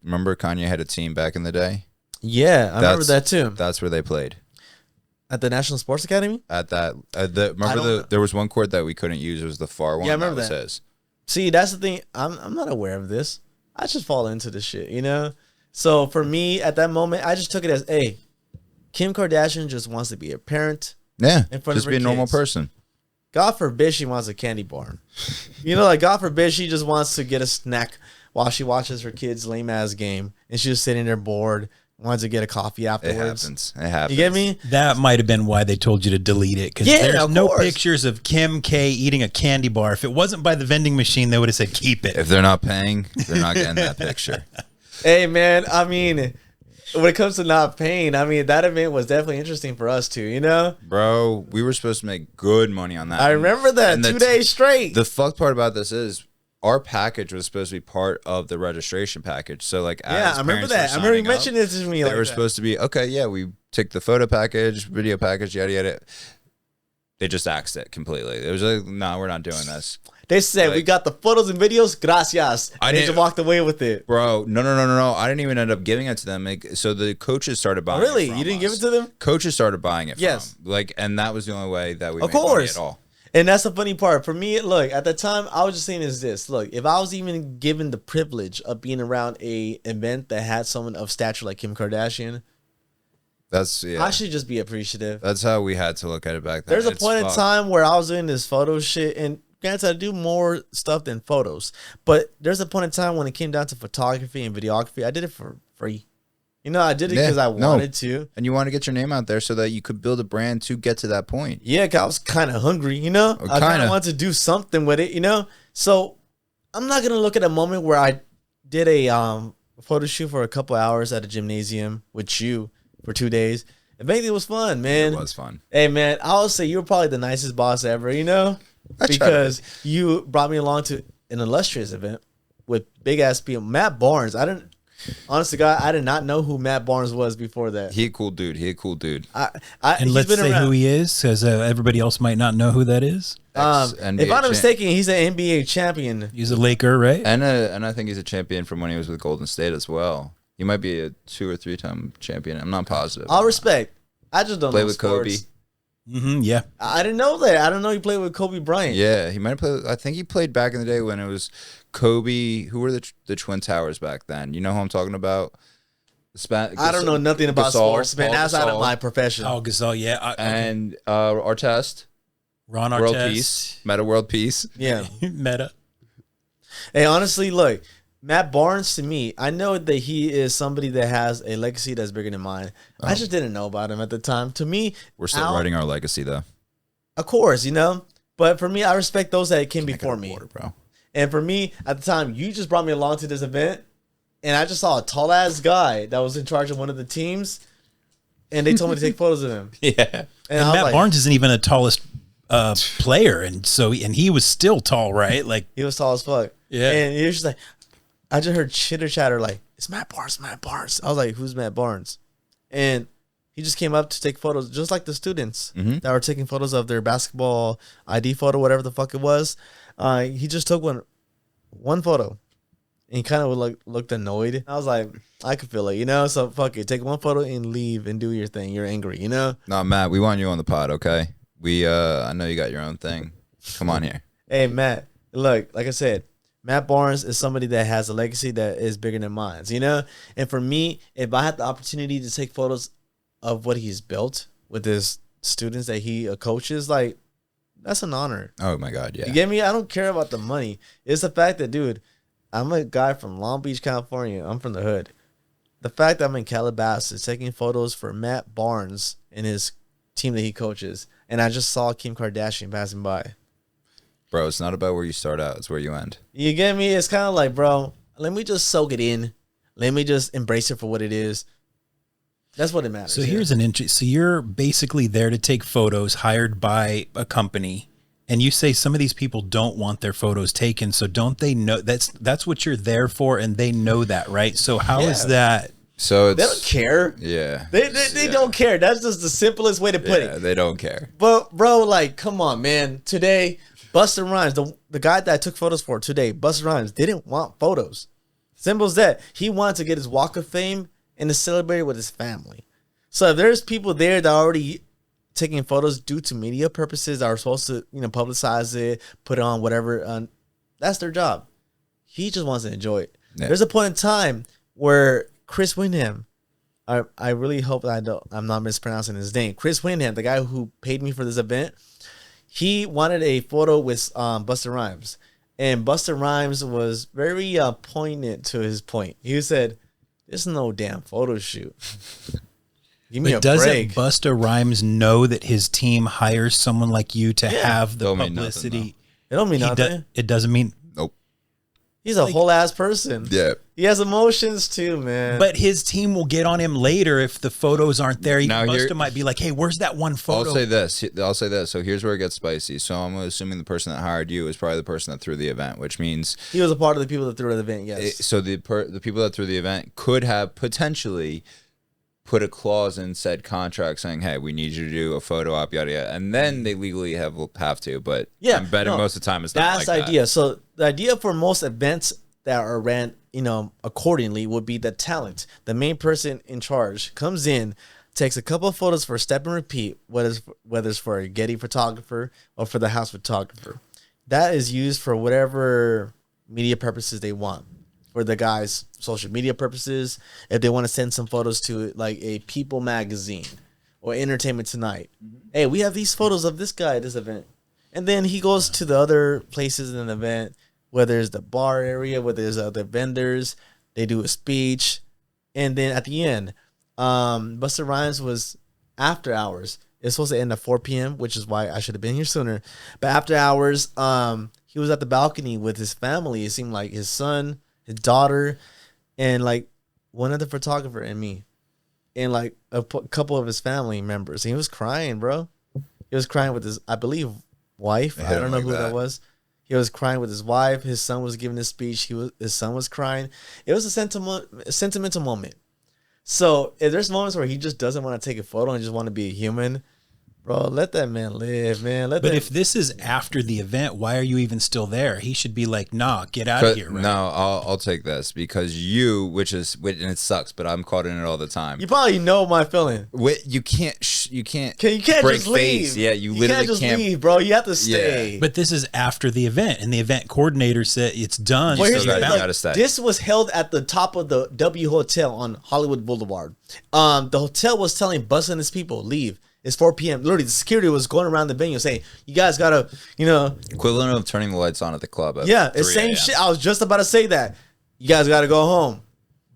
remember Kanye had a team back in the day? Yeah, I remember that too. That's where they played. At the National Sports Academy? There was one court that we couldn't use. It was the far one. Yeah, I remember that. See, that's the thing. I'm not aware of this. I just fall into this shit, So for me, at that moment, I just took it as, hey, Kim Kardashian just wants to be a parent. Yeah, In front of just her be a normal kids. person. God forbid she wants a candy barn. Like, God forbid she just wants to get a snack while she watches her kids' lame ass game, and she's just sitting there bored, wants to get a coffee It afterwards. happens. It happens. You get me? That might have been why they told you to delete it, because Yeah, there's of no course. pictures of Kim K eating a candy bar. If it wasn't by the vending machine, they would have said keep it. If they're not paying, they're not getting that picture. Hey, man, I mean, when it comes to not paying, I mean, that event was definitely interesting for us too, Bro, we were supposed to make good money on that. I remember that And 2 days straight. The fucked part about this is our package was supposed to be part of the registration package. So like, Yeah, I remember that. I remember you mentioned it to me. They were supposed to be, okay, yeah, we took the photo package, video package, yada yada. They just axed it completely. It was like, no, we're not doing this. They said, we got the photos and videos, gracias. I They didn't- just walked away with it. Bro, no. I didn't even end up giving it to them. Like, so the coaches started buying Really? it from You didn't give us. it to them? Coaches started buying it Yes. from. Like, and that was the only way that we Of made money course. at all. And that's the funny part. For me, look, at the time, I was just saying is this. Look, if I was even given the privilege of being around a event that had someone of stature like Kim Kardashian, That's, yeah. I should just be appreciative. That's how we had to look at it back then. There's a It's point in fucked. time where I was doing this photo shit, and granted, I do more stuff than photos. But there's a point in time when it came down to photography and videography, I did it for free. I did it Yeah, because I no. wanted to. And you want to get your name out there so that you could build a brand to get to that point. Yeah, 'cause I was kind of hungry, I kind Kinda. of wanted to do something with it, So I'm not gonna look at a moment where I did a photo shoot for a couple hours at a gymnasium with you for 2 days. If anything, it was fun, man. It was fun. Hey, man, I would say you were probably the nicest boss ever, I try to because you brought me along to an illustrious event with big ass people. Matt Barnes, honest to God, I did not know who Matt Barnes was before that. He a cool dude. And He's let's been say around. who he is, because everybody else might not know who that is. Ex-NBA If I'm not champ. mistaken, he's an NBA champion. He's a Laker, right? And I think he's a champion from when he was with Golden State as well. He might be a 2 or 3 time champion. I'm not positive. All respect. I just don't Play know with sports. Kobe. Yeah. I didn't know that. I didn't know he played with Kobe Bryant. Yeah, he might have played. I think he played back in the day when it was Kobe. Who were the Twin Towers back then? You know who I'm talking about? I don't know nothing about Gasol, sports, man. Paul Outside of Gasol, my profession. Oh, Gasol, yeah. and Artest, Ron World Artest. Peace, Meta World Peace. Yeah. Meta. Hey, honestly, look, Matt Barnes, to me, I know that he is somebody that has a legacy that's bigger than mine. I just didn't know about him at the time. To me, We're still writing our legacy though. of course, But for me, I respect those that came before Get me. water, bro. And for me, at the time, you just brought me along to this event, and I just saw a tall ass guy that was in charge of one of the teams, and they told me to take photos of him. Yeah. And, And I was Matt like, Barnes isn't even the tallest player, and he was still tall, right? Like, he was tall as fuck. Yeah. And he was just like, I just heard chitter chatter like, it's Matt Barnes, Matt Barnes. I was like, who's Matt Barnes? And he just came up to take photos, just like the students that were taking photos of their basketball ID photo, whatever the fuck it was. He just took one photo. And he kind of looked annoyed. I was like, I could feel it, So fuck it, take one photo and leave and do your thing. You're angry, No, Matt, we want you on the pod, okay? I know you got your own thing. Come on here. Hey, Matt, look, like I said, Matt Barnes is somebody that has a legacy that is bigger than mine, And for me, if I had the opportunity to take photos of what he's built with his students that he coaches, like, that's an honor. Oh my God, yeah. You get me? I don't care about the money. It's the fact that, dude, I'm a guy from Long Beach, California. I'm from the hood. The fact that I'm in Calabasas taking photos for Matt Barnes and his team that he coaches, and I just saw Kim Kardashian passing by. Bro, it's not about where you start out. It's where you end. You get me? It's kind of like, bro, let me just soak it in. Let me just embrace it for what it is. That's what it matters. so here's an interest. So you're basically there to take photos, hired by a company, and you say some of these people don't want their photos taken. So don't they know that's what you're there for, and they know that, right? So how is that? So They don't it's care. yeah. They don't care. That's just the simplest way to put Yeah, it. they don't care. But, bro, like, come on, man. Today, Busta Rhymes, the guy that I took photos for today, Busta Rhymes, didn't want photos. Simple as that. He wanted to get his Walk of Fame and to celebrate with his family. So if there's people there that are already taking photos due to media purposes that are supposed to, publicize it, put it on whatever, that's their job. He just wants to enjoy it. Yeah. There's a point in time where Chris Wyndham. I really hope that I'm not mispronouncing his name. Chris Wyndham, the guy who paid me for this event, he wanted a photo with Busta Rhymes. And Busta Rhymes was very poignant to his point. He said, "There's no damn photo shoot. Give me a break." Doesn't Busta Rhymes know that his team hires someone like you to have the Don't mean publicity? nothing, It don't mean nothing. It doesn't mean. Nope. He's a whole ass person. Yeah. He has emotions too, man. But his team will get on him later if the photos aren't there. Now Busta might be like, "Hey, where's that one photo?" I'll say this. So here's where it gets spicy. So I'm assuming the person that hired you is probably the person that threw the event, which means he was a part of the people that threw the event. Yes. so the people that threw the event could have potentially put a clause in said contract saying, "Hey, we need you to do a photo op, yada yada," and then they legally have to. But Yeah, I'm betting most of the time it's not that's like the idea. So the idea for most events that are ran, accordingly, would be the talent. The main person in charge comes in, takes a couple of photos for step and repeat, whether it's for a Getty photographer or for the house photographer. That is used for whatever media purposes they want. For the guys' social media purposes, if they want to send some photos to like a People magazine or Entertainment Tonight. Hey, we have these photos of this guy at this event. And then he goes to the other places in the event, whether it's the bar area, whether there's other vendors, they do a speech. And then at the end, Busta Rhymes was after hours. It's supposed to end at 4 p.m., which is why I should have been here sooner. But after hours, he was at the balcony with his family. It seemed like his son, his daughter, and like one other photographer and me, and like a couple of his family members. And he was crying, bro. He was crying with his, I believe, wife. I don't know who that was. He was crying with his wife. His son was giving his speech. His son was crying. It was a sentimental moment. So if there's moments where he just doesn't want to take a photo and just want to be a human, bro, let that man live, man. But if this is after the event, why are you even still there? He should be like, "Nah, get out of here." Right? No, I'll take this because and it sucks, but I'm caught in it all the time. you probably know my feeling. You can't You can't break just leave. face. Yeah, you literally can't just leave, bro. You have to stay. Yeah. But this is after the event, and the event coordinator said it's done. Well, You here's still the thing, gotta stay. this was held at the top of the W Hotel on Hollywood Boulevard. The hotel was telling Busta and his people, leave. It's 4 p.m. Literally, the security was going around the venue saying, "You guys gotta, Equivalent of turning the lights on at the club. At yeah, it's 3 same a.m. shit." I was just about to say that. You guys gotta go home.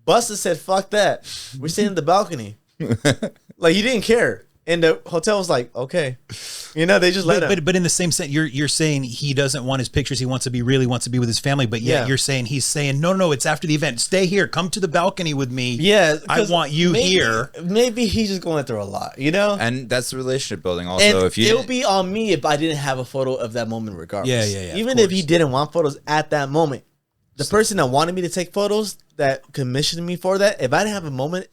Busta said, "Fuck that. We're sitting in the balcony." Like he didn't care. And the hotel was like, "Okay." They just let him. But in the same sense, you're saying he doesn't want his pictures. He wants to be with his family. But yet you're saying he's saying no. It's after the event. Stay here. Come to the balcony with me. Yeah, I want you here. Maybe he's just going through a lot, And that's the relationship building. Also, And if you it would be on me if I didn't have a photo of that moment, regardless. Yeah, Even of if he course. didn't want photos at that moment, the person that wanted me to take photos, that commissioned me for that, if I didn't have a moment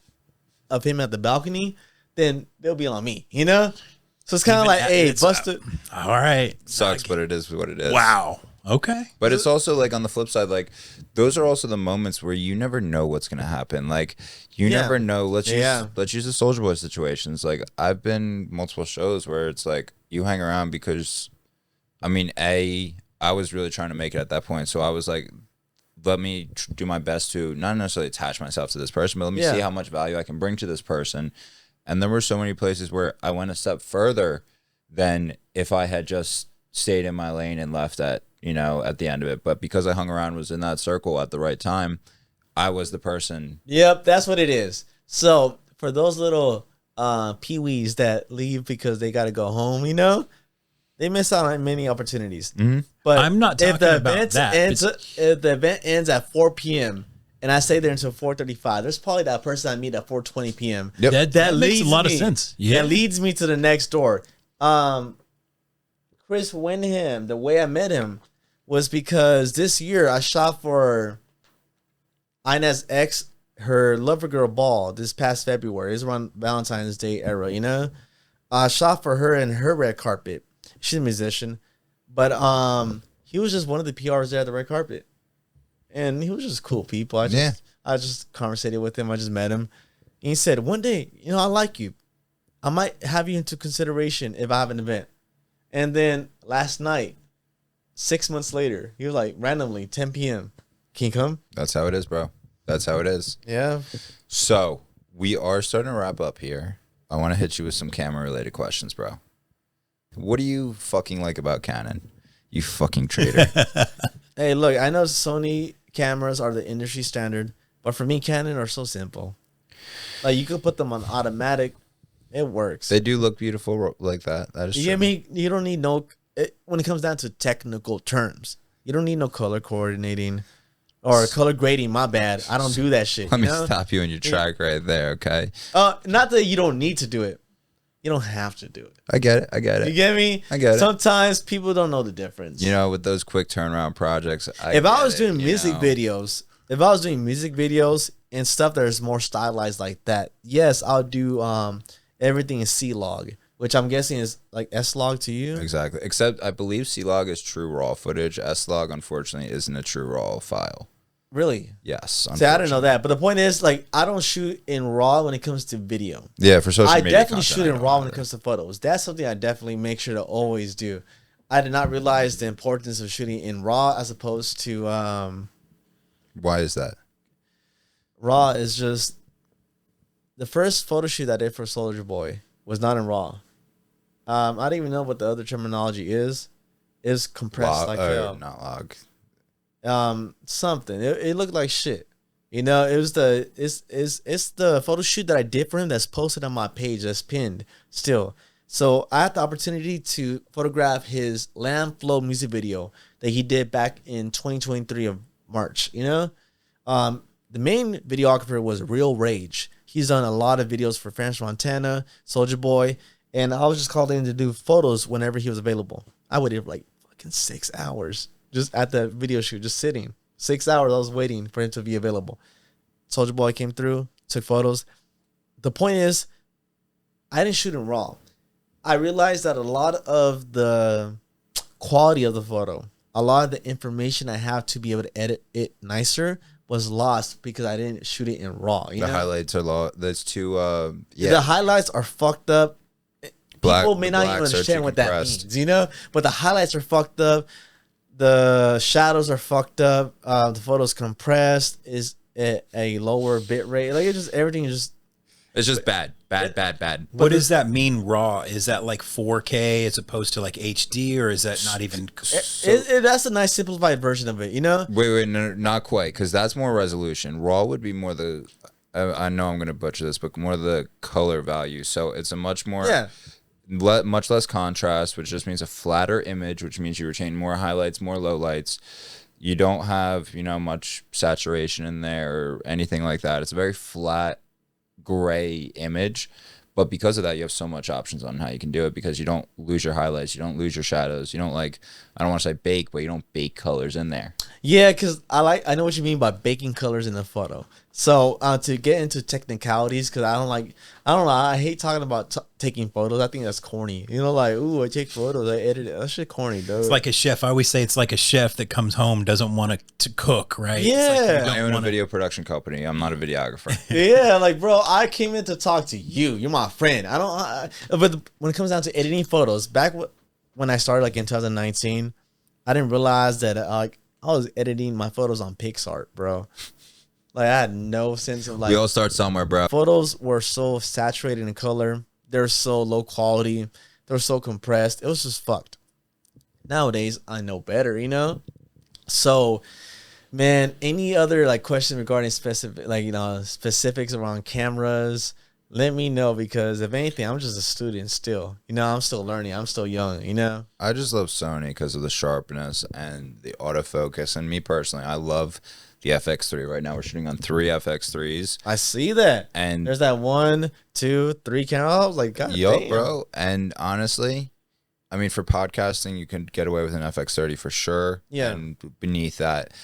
of him at the balcony, then they'll be on me. So it's kind of like, hey, Busta. All right, sucks, but it is what it is. wow. Okay. But it's also like on the flip side, like those are also the moments where you never know what's gonna happen. Like you never know. Let's use the Soulja Boy situations. Like I've been multiple shows where it's like you hang around because, I was really trying to make it at that point, so I was like, let me do my best to not necessarily attach myself to this person, but let me see how much value I can bring to this person. And there were so many places where I went a step further than if I had just stayed in my lane and left at the end of it. But because I hung around, was in that circle at the right time, I was the person. Yep, that's what it is. So for those little peewees that leave because they got to go home, they miss out on many opportunities. Mm-hmm. But I'm not talking about that. If the event ends at 4 p.m., and I stay there until 4:35, there's probably that person I meet at 4:20 p.m. Yep. That makes a lot of sense. Yeah. That leads me to the next door. Chris Wyndham, the way I met him was because this year I shot for INASX, her Lover Girl ball this past February. It was around Valentine's Day era, I shot for her in her red carpet. She's a musician. But he was just one of the PRs there at the red carpet. And he was just cool people. I just conversated with him. I just met him. And he said, one day, I like you. I might have you into consideration if I have an event. And then last night, 6 months later, he was like, randomly, 10 p.m. Can you come? That's how it is, bro. That's how it is. Yeah. So we are starting to wrap up here. I want to hit you with some camera related questions, bro. What do you fucking like about Canon? You fucking traitor. Hey, look, I know Sony cameras are the industry standard, but for me, Canon are so simple. Like, you could put them on automatic. It works. They do look beautiful like that. That is You true. get me? You don't need when it comes down to technical terms, you don't need no color coordinating or color grading. My bad. I don't do that shit. Let me you know? stop you in your track right there, okay? Not that you don't need to do it. You don't have to do it. I get it. You get me? I get it. Sometimes people don't know the difference. You know, with those quick turnaround projects, If I was doing music videos and stuff that is more stylized like that, yes, I'll do everything in C-Log, which I'm guessing is like S-Log to you. Exactly. Except I believe C-Log is true raw footage. S-Log, unfortunately, isn't a true raw file. Really? Yes. See, I didn't know that. But the point is, like, I don't shoot in RAW when it comes to video. Yeah, for social media. I definitely shoot in RAW when it comes to photos. That's something I definitely make sure to always do. I did not realize the importance of shooting in RAW as opposed to Why is that? RAW is just the first photo shoot I did for Soulja Boy was not in RAW. I don't even know what the other terminology is. It's compressed not log. Something. It looked like shit. You know, it's the photo shoot that I did for him that's posted on my page that's pinned still. So I had the opportunity to photograph his Lamb Flow music video that he did back in 2023 of March. You know, the main videographer was Real Rage. He's done a lot of videos for French Montana, Soulja Boy, and I was just called in to do photos whenever he was available. I waited like fucking 6 hours just at the video shoot, just sitting. 6 hours I was waiting for him to be available. Soulja Boy came through, took photos. The point is, I didn't shoot in RAW. I realized that a lot of the quality of the photo, a lot of the information I have to be able to edit it nicer was lost because I didn't shoot it in RAW. You know? Highlights are low. There's two. The highlights are fucked up. People may not even blacks are understand too what that compressed. means, you know? But the highlights are fucked up. The shadows are fucked up. The photo's compressed. Is a lower bit rate. Like, everything is just. It's just bad. What does that mean, raw? Is that like 4K as opposed to like HD, or is that not even? That's a nice simplified version of it, you know? Wait, no, not quite, because that's more resolution. Raw would be more the. I know I'm going to butcher this, but more the color value. So it's a much more. Yeah. Much less contrast, which just means a flatter image, which means you retain more highlights, more lowlights. You don't have, much saturation in there or anything like that. It's a very flat gray image, but because of that, you have so much options on how you can do it, because you don't lose your highlights, you don't lose your shadows, you don't I don't want to say bake, but you don't bake colors in there. Yeah, because I know what you mean by baking colors in the photo. So to get into technicalities, because I don't know, I hate talking about taking photos. I think that's corny. Like, ooh, I take photos, I edit it. That shit corny, dude. It's like a chef. I always say it's like a chef that comes home, doesn't want to cook, right? Yeah. I own a video production company. I'm not a videographer. Yeah, like, bro, I came in to talk to you. You're my friend. But when it comes down to editing photos, back when I started, like in 2019, I didn't realize that I was editing my photos on PixArt, bro. Like, I had no sense of We all start somewhere, bro. Photos were so saturated in color. They're so low quality. They're so compressed. It was just fucked. Nowadays, I know better, So, man, any other question regarding specifics around cameras? Let me know, because if anything, I'm just a student still. I'm still learning. I'm still young. I just love Sony because of the sharpness and the autofocus. And me personally, I love the FX3. Right now, we're shooting on 3 FX3s. I see that. And there's that 1, 2, 3 camera. I was like, God damn, bro. And honestly, I mean, for podcasting, you can get away with an FX30 for sure. Yeah. And beneath that,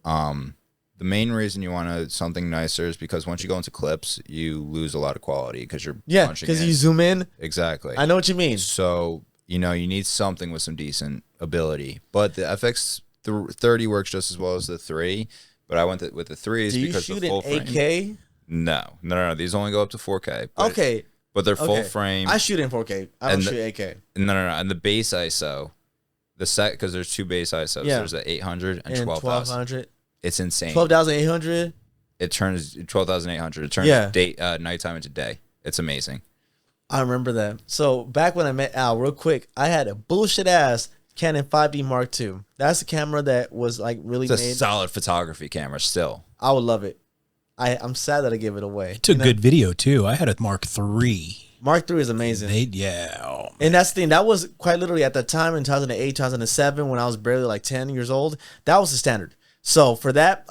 the main reason you want something nicer is because once you go into clips, you lose a lot of quality because you're punching because you zoom in. Exactly. I know what you mean. So, you need something with some decent ability. But the FX30 works just as well as the 3. But I went with the 3s because the full frame. Do you shoot in 8K? No. These only go up to 4K. Okay. But they're full frame. I shoot in 4K. I don't shoot 8K. No. And the base ISO, because there's 2 base ISOs. Yeah. There's the 800 and 12,000. 1200. It's insane. 12,800. it turns 12,800. It turns nighttime into day. It's amazing. I remember that. So back when I met Al, real quick, I had a bullshit ass Canon 5D Mark II. That's a camera that was like really It's a made. solid photography camera still. I would love it. I'm sad that I gave it away. It took good video too. I had a Mark III. Mark III is amazing. And that's the thing. That was quite literally at the time in 2008, 2007, when I was barely like 10 years old. That was the standard. So for that,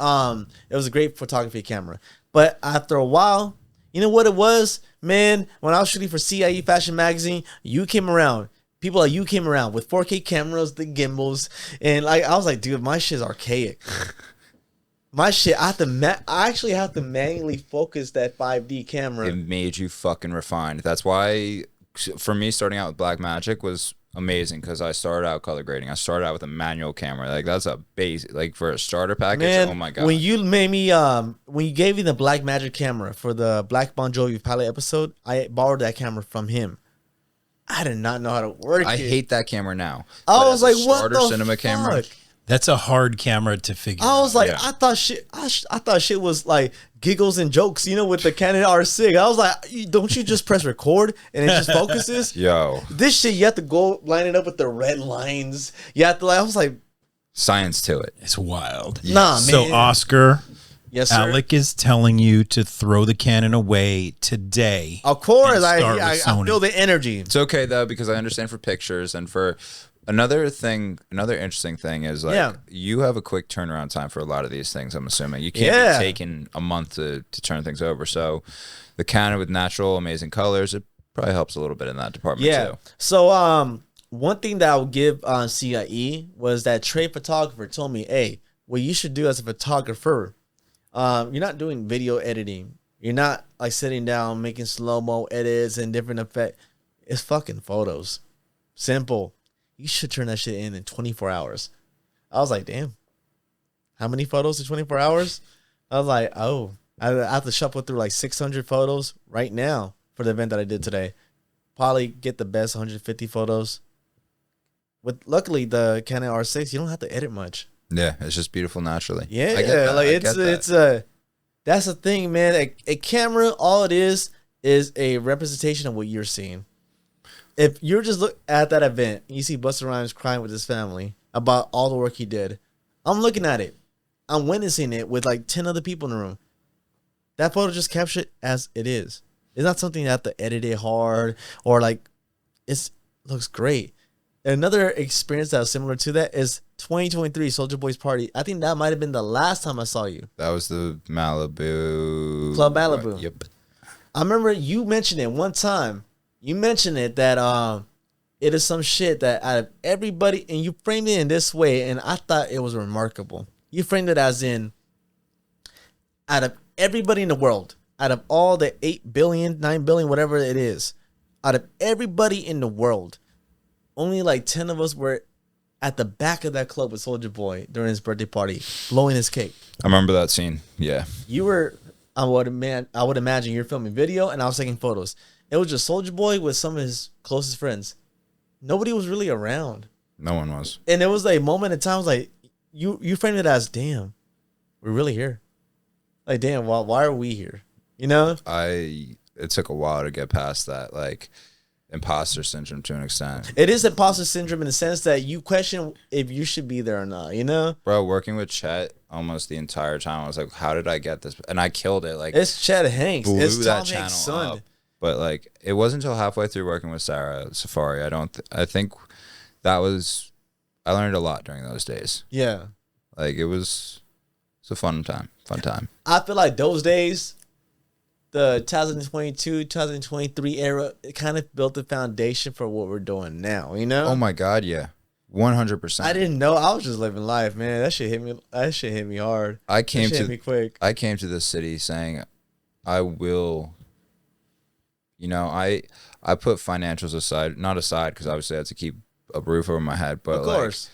it was a great photography camera. But after a while, you know what it was? Man, when I was shooting for CIE Fashion Magazine, you came around. People like you came around with 4K cameras, the gimbals. And like I was like, dude, my shit's archaic. My shit, I actually have to manually focus that 5D camera. It made you fucking refined. That's why, for me, starting out with Blackmagic was amazing because I started out color grading. I started out with a manual camera. Like that's a base, like for a starter package. Man, oh my god! When you made me, when you gave me the Blackmagic camera for the Black Bon Jovi pilot episode, I borrowed that camera from him. I did not know how to work it. I hate that camera now. I was like, what the cinema fuck? camera. That's a hard camera to figure I was out. like, Yeah. I thought shit was like giggles and jokes, you know, with the Canon R6. I was like, don't you just press record and it just focuses? Yo, This shit, you have to go line it up with the red lines. You have to like, I was like, science to it. It's wild. nah, man. So Oscar, Yes, sir. Alec is telling you to throw the Canon away today. Of course, and I start with Sony. feel the energy. It's okay though because I understand for pictures and for another interesting thing is like you have a quick turnaround time for a lot of these things. I'm assuming you can't be taking a month to turn things over. So the Canon with natural, amazing colors, it probably helps a little bit in that department too. So one thing that I would give on CIE was that trade photographer told me, hey, what you should do as a photographer, you're not doing video editing. You're not like sitting down making slow-mo edits and different effects. It's fucking photos. Simple. You should turn that shit in 24 hours. I was like, damn. How many photos in 24 hours? I was like, oh. I have to shuffle through like 600 photos right now for the event that I did today. Probably get the best 150 photos. With luckily the Canon R6, you don't have to edit much. Yeah, it's just beautiful naturally. Yeah, I get that. like I get that. that's the thing, man. A camera, all it is a representation of what you're seeing. If you're just look at that event, you see Busta Rhymes crying with his family about all the work he did. I'm looking at it. I'm witnessing it with like 10 other people in the room. That photo just captured it as it is. It's not something you have to edit it hard or like it looks great. Another experience that was similar to that is 2023 Soulja Boy's party. I think that might have been the last time I saw you. That was the Malibu. Club Malibu. Yep. I remember you mentioned it one time. You mentioned it that it is some shit that out of everybody, and you framed it in this way, and I thought it was remarkable. You framed it as in, out of everybody in the world, out of all the 8 billion, 9 billion, whatever it is, out of everybody in the world, only like 10 of us were at the back of that club with Soulja Boy during his birthday party, blowing his cake. I remember that scene. Yeah. You were, I would imagine you're filming video, and I was taking photos. It was just Soulja Boy with some of his closest friends. Nobody was really around. No one was. And it was like a moment in time, I was like, you framed it as, damn, we're really here. Like, damn, why are we here? You know? It took a while to get past that, like, imposter syndrome to an extent. It is imposter syndrome in the sense that you question if you should be there or not, you know? Bro, working with Chet almost the entire time, I was like, how did I get this? And I killed it. Like, It's Chad Hanks. blew It's that Tom channel Hanks' son. up. But like, it wasn't until halfway through working with Sarah Safari. I think that was, I learned a lot during those days. Yeah. Like it's a fun time. I feel like those days, the 2022, 2023 era, it kind of built the foundation for what we're doing now, you know? Oh my God. Yeah. 100%. I didn't know. I was just living life, man. That shit hit me hard. That shit hit me quick. I came to this city saying, I will, you know, I put financials aside, not aside, because obviously I had to keep a roof over my head, but Of course.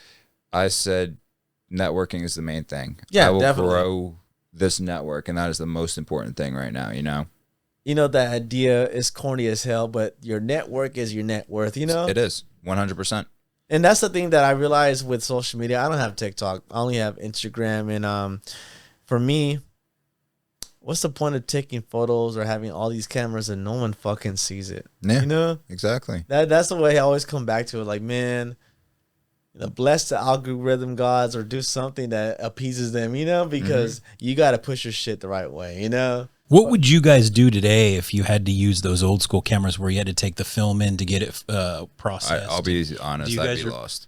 like, I said, networking is the main thing. Yeah, I will definitely. grow this network, and that is the most important thing right now, you know? You know, that idea is corny as hell, but your network is your net worth, you know? It is 100%. And that's the thing that I realized with social media. I don't have TikTok. I only have Instagram. And for me, what's the point of taking photos or having all these cameras and no one fucking sees it? Yeah, You know? exactly. That's the way I always come back to it. Like, man, bless the algorithm gods or do something that appeases them, because you got to push your shit the right way, What would you guys do today if you had to use those old school cameras where you had to take the film in to get it processed? I'll be honest, I'd be lost.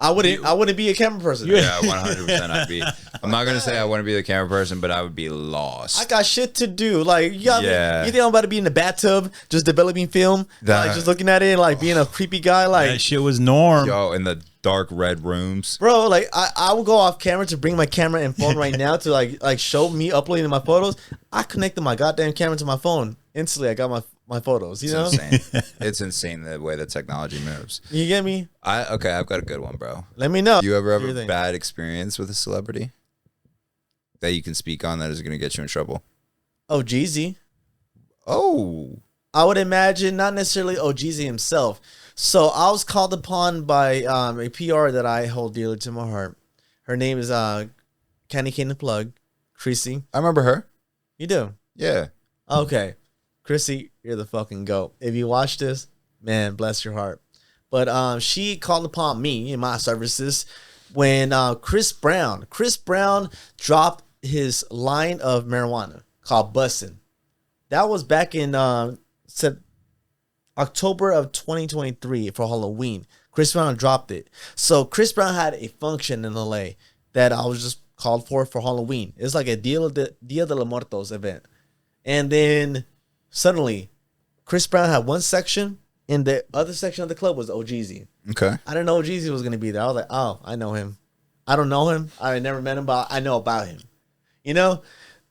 I wouldn't be a camera person. Yeah, 100% I'd be. I'm not going to say I wouldn't be the camera person, but I would be lost. I got shit to do. Like, you think I'm about to be in the bathtub just developing film? Like, just looking at it and like being a creepy guy? Like, that shit was norm. Yo, in the dark red rooms. Bro, like, I will go off camera to bring my camera and phone right now to like show me uploading my photos. I connected my goddamn camera to my phone. Instantly, I got my photos, Insane. It's insane the way that technology moves. You get me? Okay, I've got a good one, bro. Let me know. You ever have a bad experience with a celebrity that you can speak on that is going to get you in trouble? Oh, Jeezy. Oh. I would imagine not necessarily Jeezy himself. So I was called upon by a PR that I hold dearly to my heart. Her name is Candy Cane the Plug, Chrissy. I remember her. You do? Yeah. Okay. Chrissy, you're the fucking GOAT. If you watch this, man, bless your heart. But she called upon me in my services when Chris Brown dropped his line of marijuana called Bussin'. That was back in October of 2023 for Halloween. Chris Brown dropped it. So Chris Brown had a function in LA that I was just called for Halloween. It's like a Dia de los Muertos event. And then suddenly, Chris Brown had one section, and the other section of the club was Jeezy. Okay. I didn't know Jeezy was going to be there. I was like, oh, I know him. I don't know him. I never met him, but I know about him.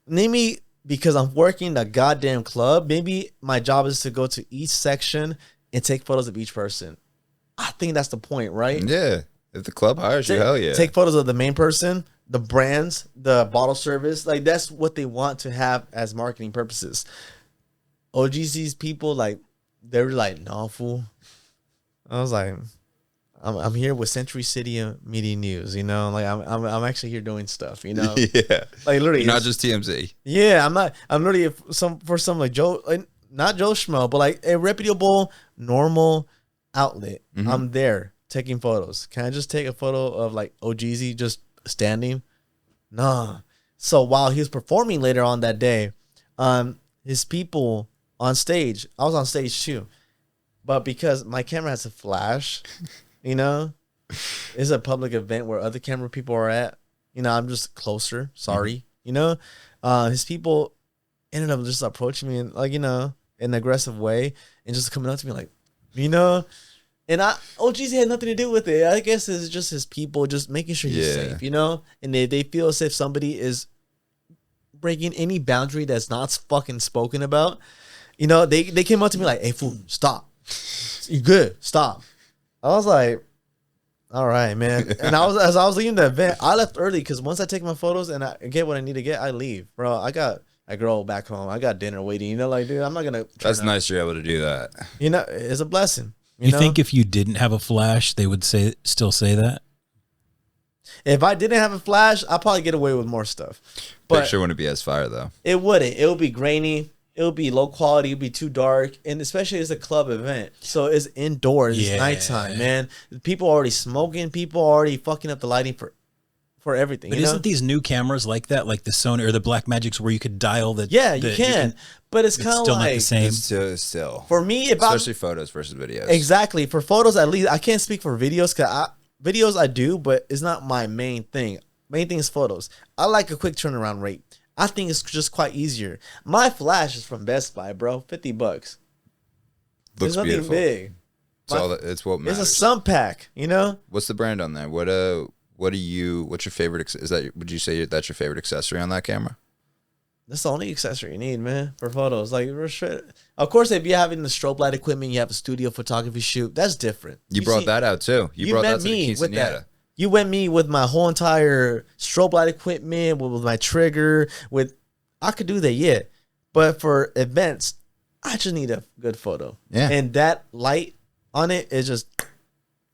Maybe because I'm working a goddamn club, maybe my job is to go to each section and take photos of each person. I think that's the point, right? Yeah. If the club hires you, hell yeah. Take photos of the main person, the brands, the bottle service. Like, that's what they want to have as marketing purposes. OGC's people, like, they were like, no, fool. I was like, I'm here with Century City Media News, like I'm actually here doing stuff, Yeah. Like, literally, not just TMZ. Yeah, I'm literally for some like Joe, like not Joe Schmo, but like a reputable, normal outlet. Mm-hmm. I'm there taking photos. Can I just take a photo of like OGZ just standing? Nah. So while he was performing later on that day, his people on stage, I was on stage too, but because my camera has a flash, it's a public event where other camera people are at. I'm just closer. Sorry. His people ended up just approaching me in like, in an aggressive way and just coming up to me like, and OGZ had nothing to do with it. I guess it's just his people just making sure he's safe, and they feel as if somebody is breaking any boundary that's not fucking spoken about. They came up to me like, hey, fool, stop. You good? Stop. I was like, all right, man. And as I was leaving the event, I left early because once I take my photos and I get what I need to get, I leave. Bro, I got a girl back home. I got dinner waiting. Like, dude, I'm not going to. That's nice you're able to do that. It's a blessing. You think if you didn't have a flash, they would still say that? If I didn't have a flash, I'd probably get away with more stuff. But picture wouldn't be as fire, though. It wouldn't. It would be grainy. It would be low quality. It would be too dark. And especially as a club event. So it's indoors. It's nighttime, man. People are already smoking. People are already fucking up the lighting for everything. But isn't these new cameras like that? Like the Sony or the Blackmagics where you could dial the... Yeah, you can. But it's kind of still like... not the same. It's still. For me, especially photos versus videos. Exactly. For photos, at least. I can't speak for videos because videos I do, but it's not my main thing. Main thing is photos. I like a quick turnaround rate. I think it's just quite easier. My flash is from Best Buy, bro. $50. Looks There's nothing beautiful. big. It's what matters. It's a sun pack, What's the brand on there? What's your favorite? Would you say that's your favorite accessory on that camera? That's the only accessory you need, man, for photos. Like, of course, if you're having the strobe light equipment, you have a studio photography shoot. That's different. You brought that out too. You brought that to the with that. quinceañera. You went me with my whole entire strobe light equipment, with my trigger, I could do that, yeah. But for events, I just need a good photo. Yeah. And that light on it is just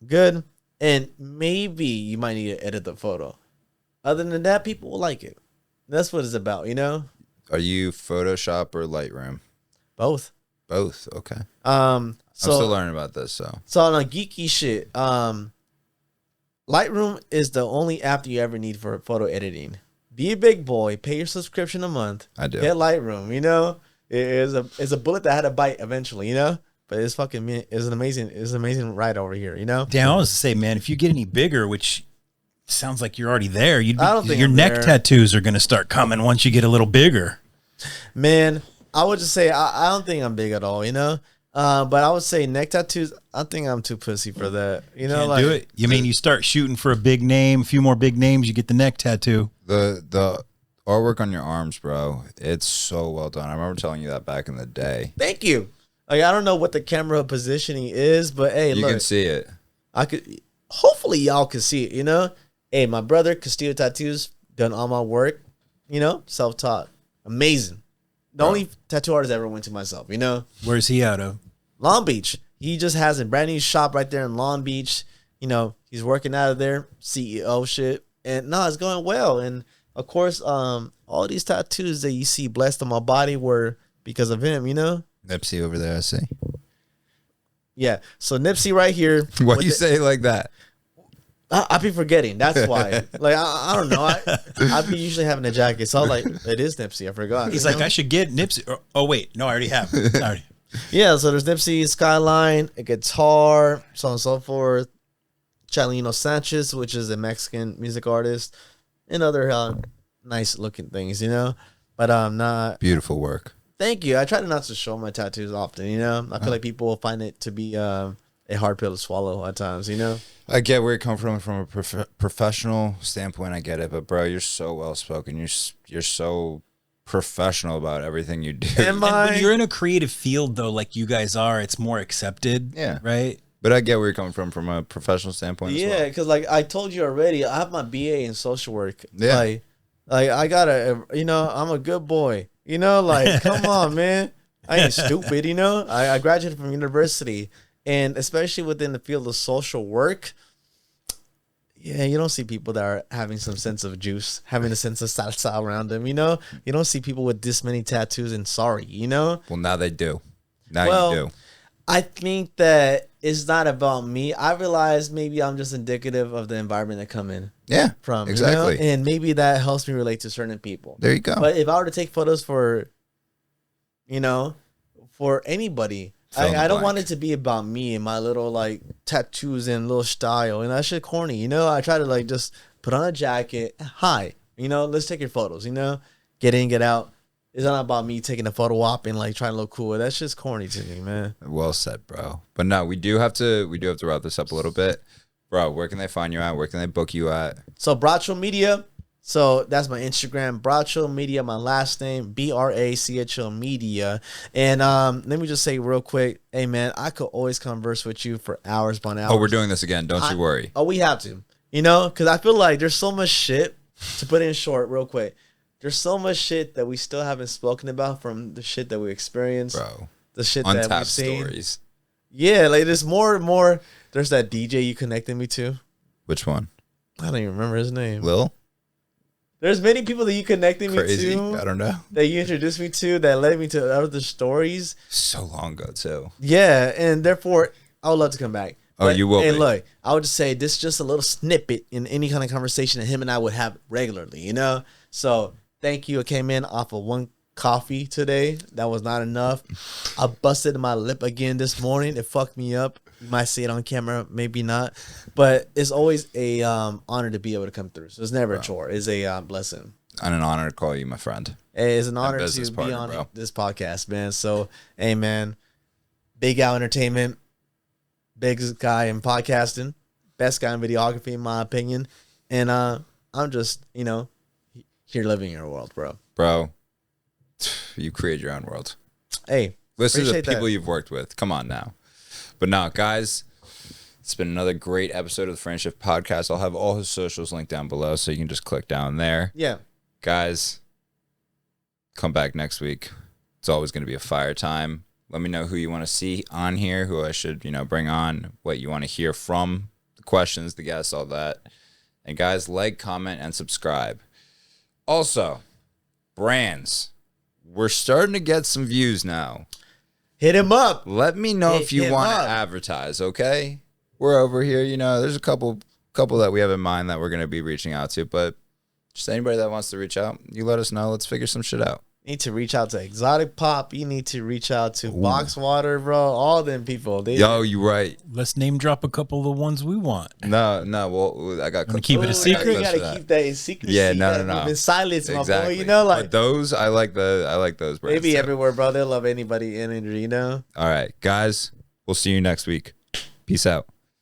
good. And maybe you might need to edit the photo. Other than that, people will like it. That's what it's about, Are you Photoshop or Lightroom? Both. Both. Okay. So I'm still learning about this. So on a geeky shit, Lightroom is the only app that you ever need for photo editing. Be a big boy, pay your subscription a month. I do. Get Lightroom, you know? It's a bullet that had a bite eventually, you know? But it's an amazing ride over here, you know? Damn, I was to say, man, if you get any bigger, which sounds like you're already there, I don't think your I'm neck there. tattoos are going to start coming once you get a little bigger. Man, I would just say I don't think I'm big at all, you know? But I would say neck tattoos, I think I'm too pussy for that. You know, Can't do it. You mean you start shooting for a big name, a few more big names, you get the neck tattoo. The artwork on your arms, bro, it's so well done. I remember telling you that back in the day. Thank you. Like, I don't know what the camera positioning is, but hey, You look. can see it. Hopefully y'all can see it, you know? Hey, my brother, Castillo Tattoos, done all my work, you know? Self-taught. Amazing. The only tattoo artist I ever went to myself, you know? Where's he out of? Long Beach. He just has a brand new shop right there in Long Beach. You know, he's working out of there, CEO shit. And no, it's going well. And of course, all these tattoos that you see blessed on my body were because of him, you know? Nipsey over there, I see. Yeah. So Nipsey right here. Why you say it like that? I be forgetting. That's why. Like, I don't know. I be usually having a jacket. So I'm like, it is Nipsey. I forgot. He's like, I should get Nipsey. Oh, wait. No, I already have. Sorry. Yeah, so there's Nipsey, Skyline, a guitar, so on and so forth. Chalino Sanchez, which is a Mexican music artist, and other nice looking things, you know? But I'm not. Beautiful work. Thank you. I try not to show my tattoos often, you know? I feel like people find it to be a hard pill to swallow at times, you know? I get where you come from a professional standpoint. I get it, but bro, you're so well spoken. You're so professional about everything you do. Am I? And when you're in a creative field, though, like you guys are, it's more accepted. Yeah. Right? But I get where you're coming from a professional standpoint. Yeah, as well. because like I told you already, I have my BA in social work. Yeah. Like I gotta, you know, I'm a good boy. You know, like, come on, man. I ain't stupid, you know? I graduated from university. And especially within the field of social work, yeah, you don't see people that are having some sense of juice, having a sense of salsa around them, you know? You don't see people with this many tattoos and sorry, you know? Well, now they do. Now you do. I think that it's not about me. I realize maybe I'm just indicative of the environment I come in. Yeah, from exactly. You know? And maybe that helps me relate to certain people. There you go. But if I were to take photos for, you know, for anybody, I don't want it to be about me and my little like tattoos and little style, and that shit corny, you know. I try to like just put on a jacket, hi, you know, let's take your photos, you know, get in, get out. It's not about me taking a photo op and like trying to look cool. That's just corny to me, man. Well said, bro. But no, we do have to wrap this up a little bit. Bro, where can they find you at? Where can they book you at? So Bracho Media. So that's my Instagram, Bracho Media, my last name, BRACHO Media. And let me just say real quick, hey man, I could always converse with you for hours upon hours. Oh, we're doing this again. Don't you worry. Oh, we have to. You know, because I feel like there's so much shit, to put it in short real quick. There's so much shit that we still haven't spoken about from the shit that we experienced. Bro. The shit that we've seen. Stories. Yeah, like there's more and more. There's that DJ you connected me to. Which one? I don't even remember his name. Lil? There's many people that you connected Crazy. me to. I don't know. That you introduced me to that led me to other stories. So long ago, too. Yeah, and therefore, I would love to come back. Oh, you will And be. look, I would just say this is just a little snippet in any kind of conversation that him and I would have regularly, you know? So thank you. I came in off of one coffee today. That was not enough. I busted my lip again this morning. It fucked me up. You might see it on camera, maybe not. But it's always a honor to be able to come through. So it's never a chore. It's a blessing. And an honor to call you my friend. It's an honor business to partner, be on bro. this podcast, man. So, hey, man, Big Al Entertainment, biggest guy in podcasting, best guy in videography, in my opinion. And I'm just, you know, here living in your world, bro. Bro, you create your own world. Hey, Listen to the appreciate people that. you've worked with. Come on now. But no, guys, it's been another great episode of the Friendship Podcast. I'll have all his socials linked down below, so you can just click down there. Yeah. Guys, come back next week. It's always going to be a fire time. Let me know who you want to see on here, who I should, you know, bring on, what you want to hear from, the questions, the guests, all that. And guys, like, comment, and subscribe. Also, brands, we're starting to get some views now. Hit him up. Let me know if you want to advertise, okay? We're over here, you know, there's a couple that we have in mind that we're going to be reaching out to, but just anybody that wants to reach out, you let us know. Let's figure some shit out. You need to reach out to Exotic Pop. You need to reach out to Box Water, bro. All them people. Yo, you right. Let's name drop a couple of the ones we want. No. Well, I got. Keep it a secret. You gotta keep that in secrecy. Yeah, no. In silence, exactly. my boy. You know, like but those. I like those. Brands maybe everywhere, bro. They'll love anybody in it. You know. All right, guys. We'll see you next week. Peace out.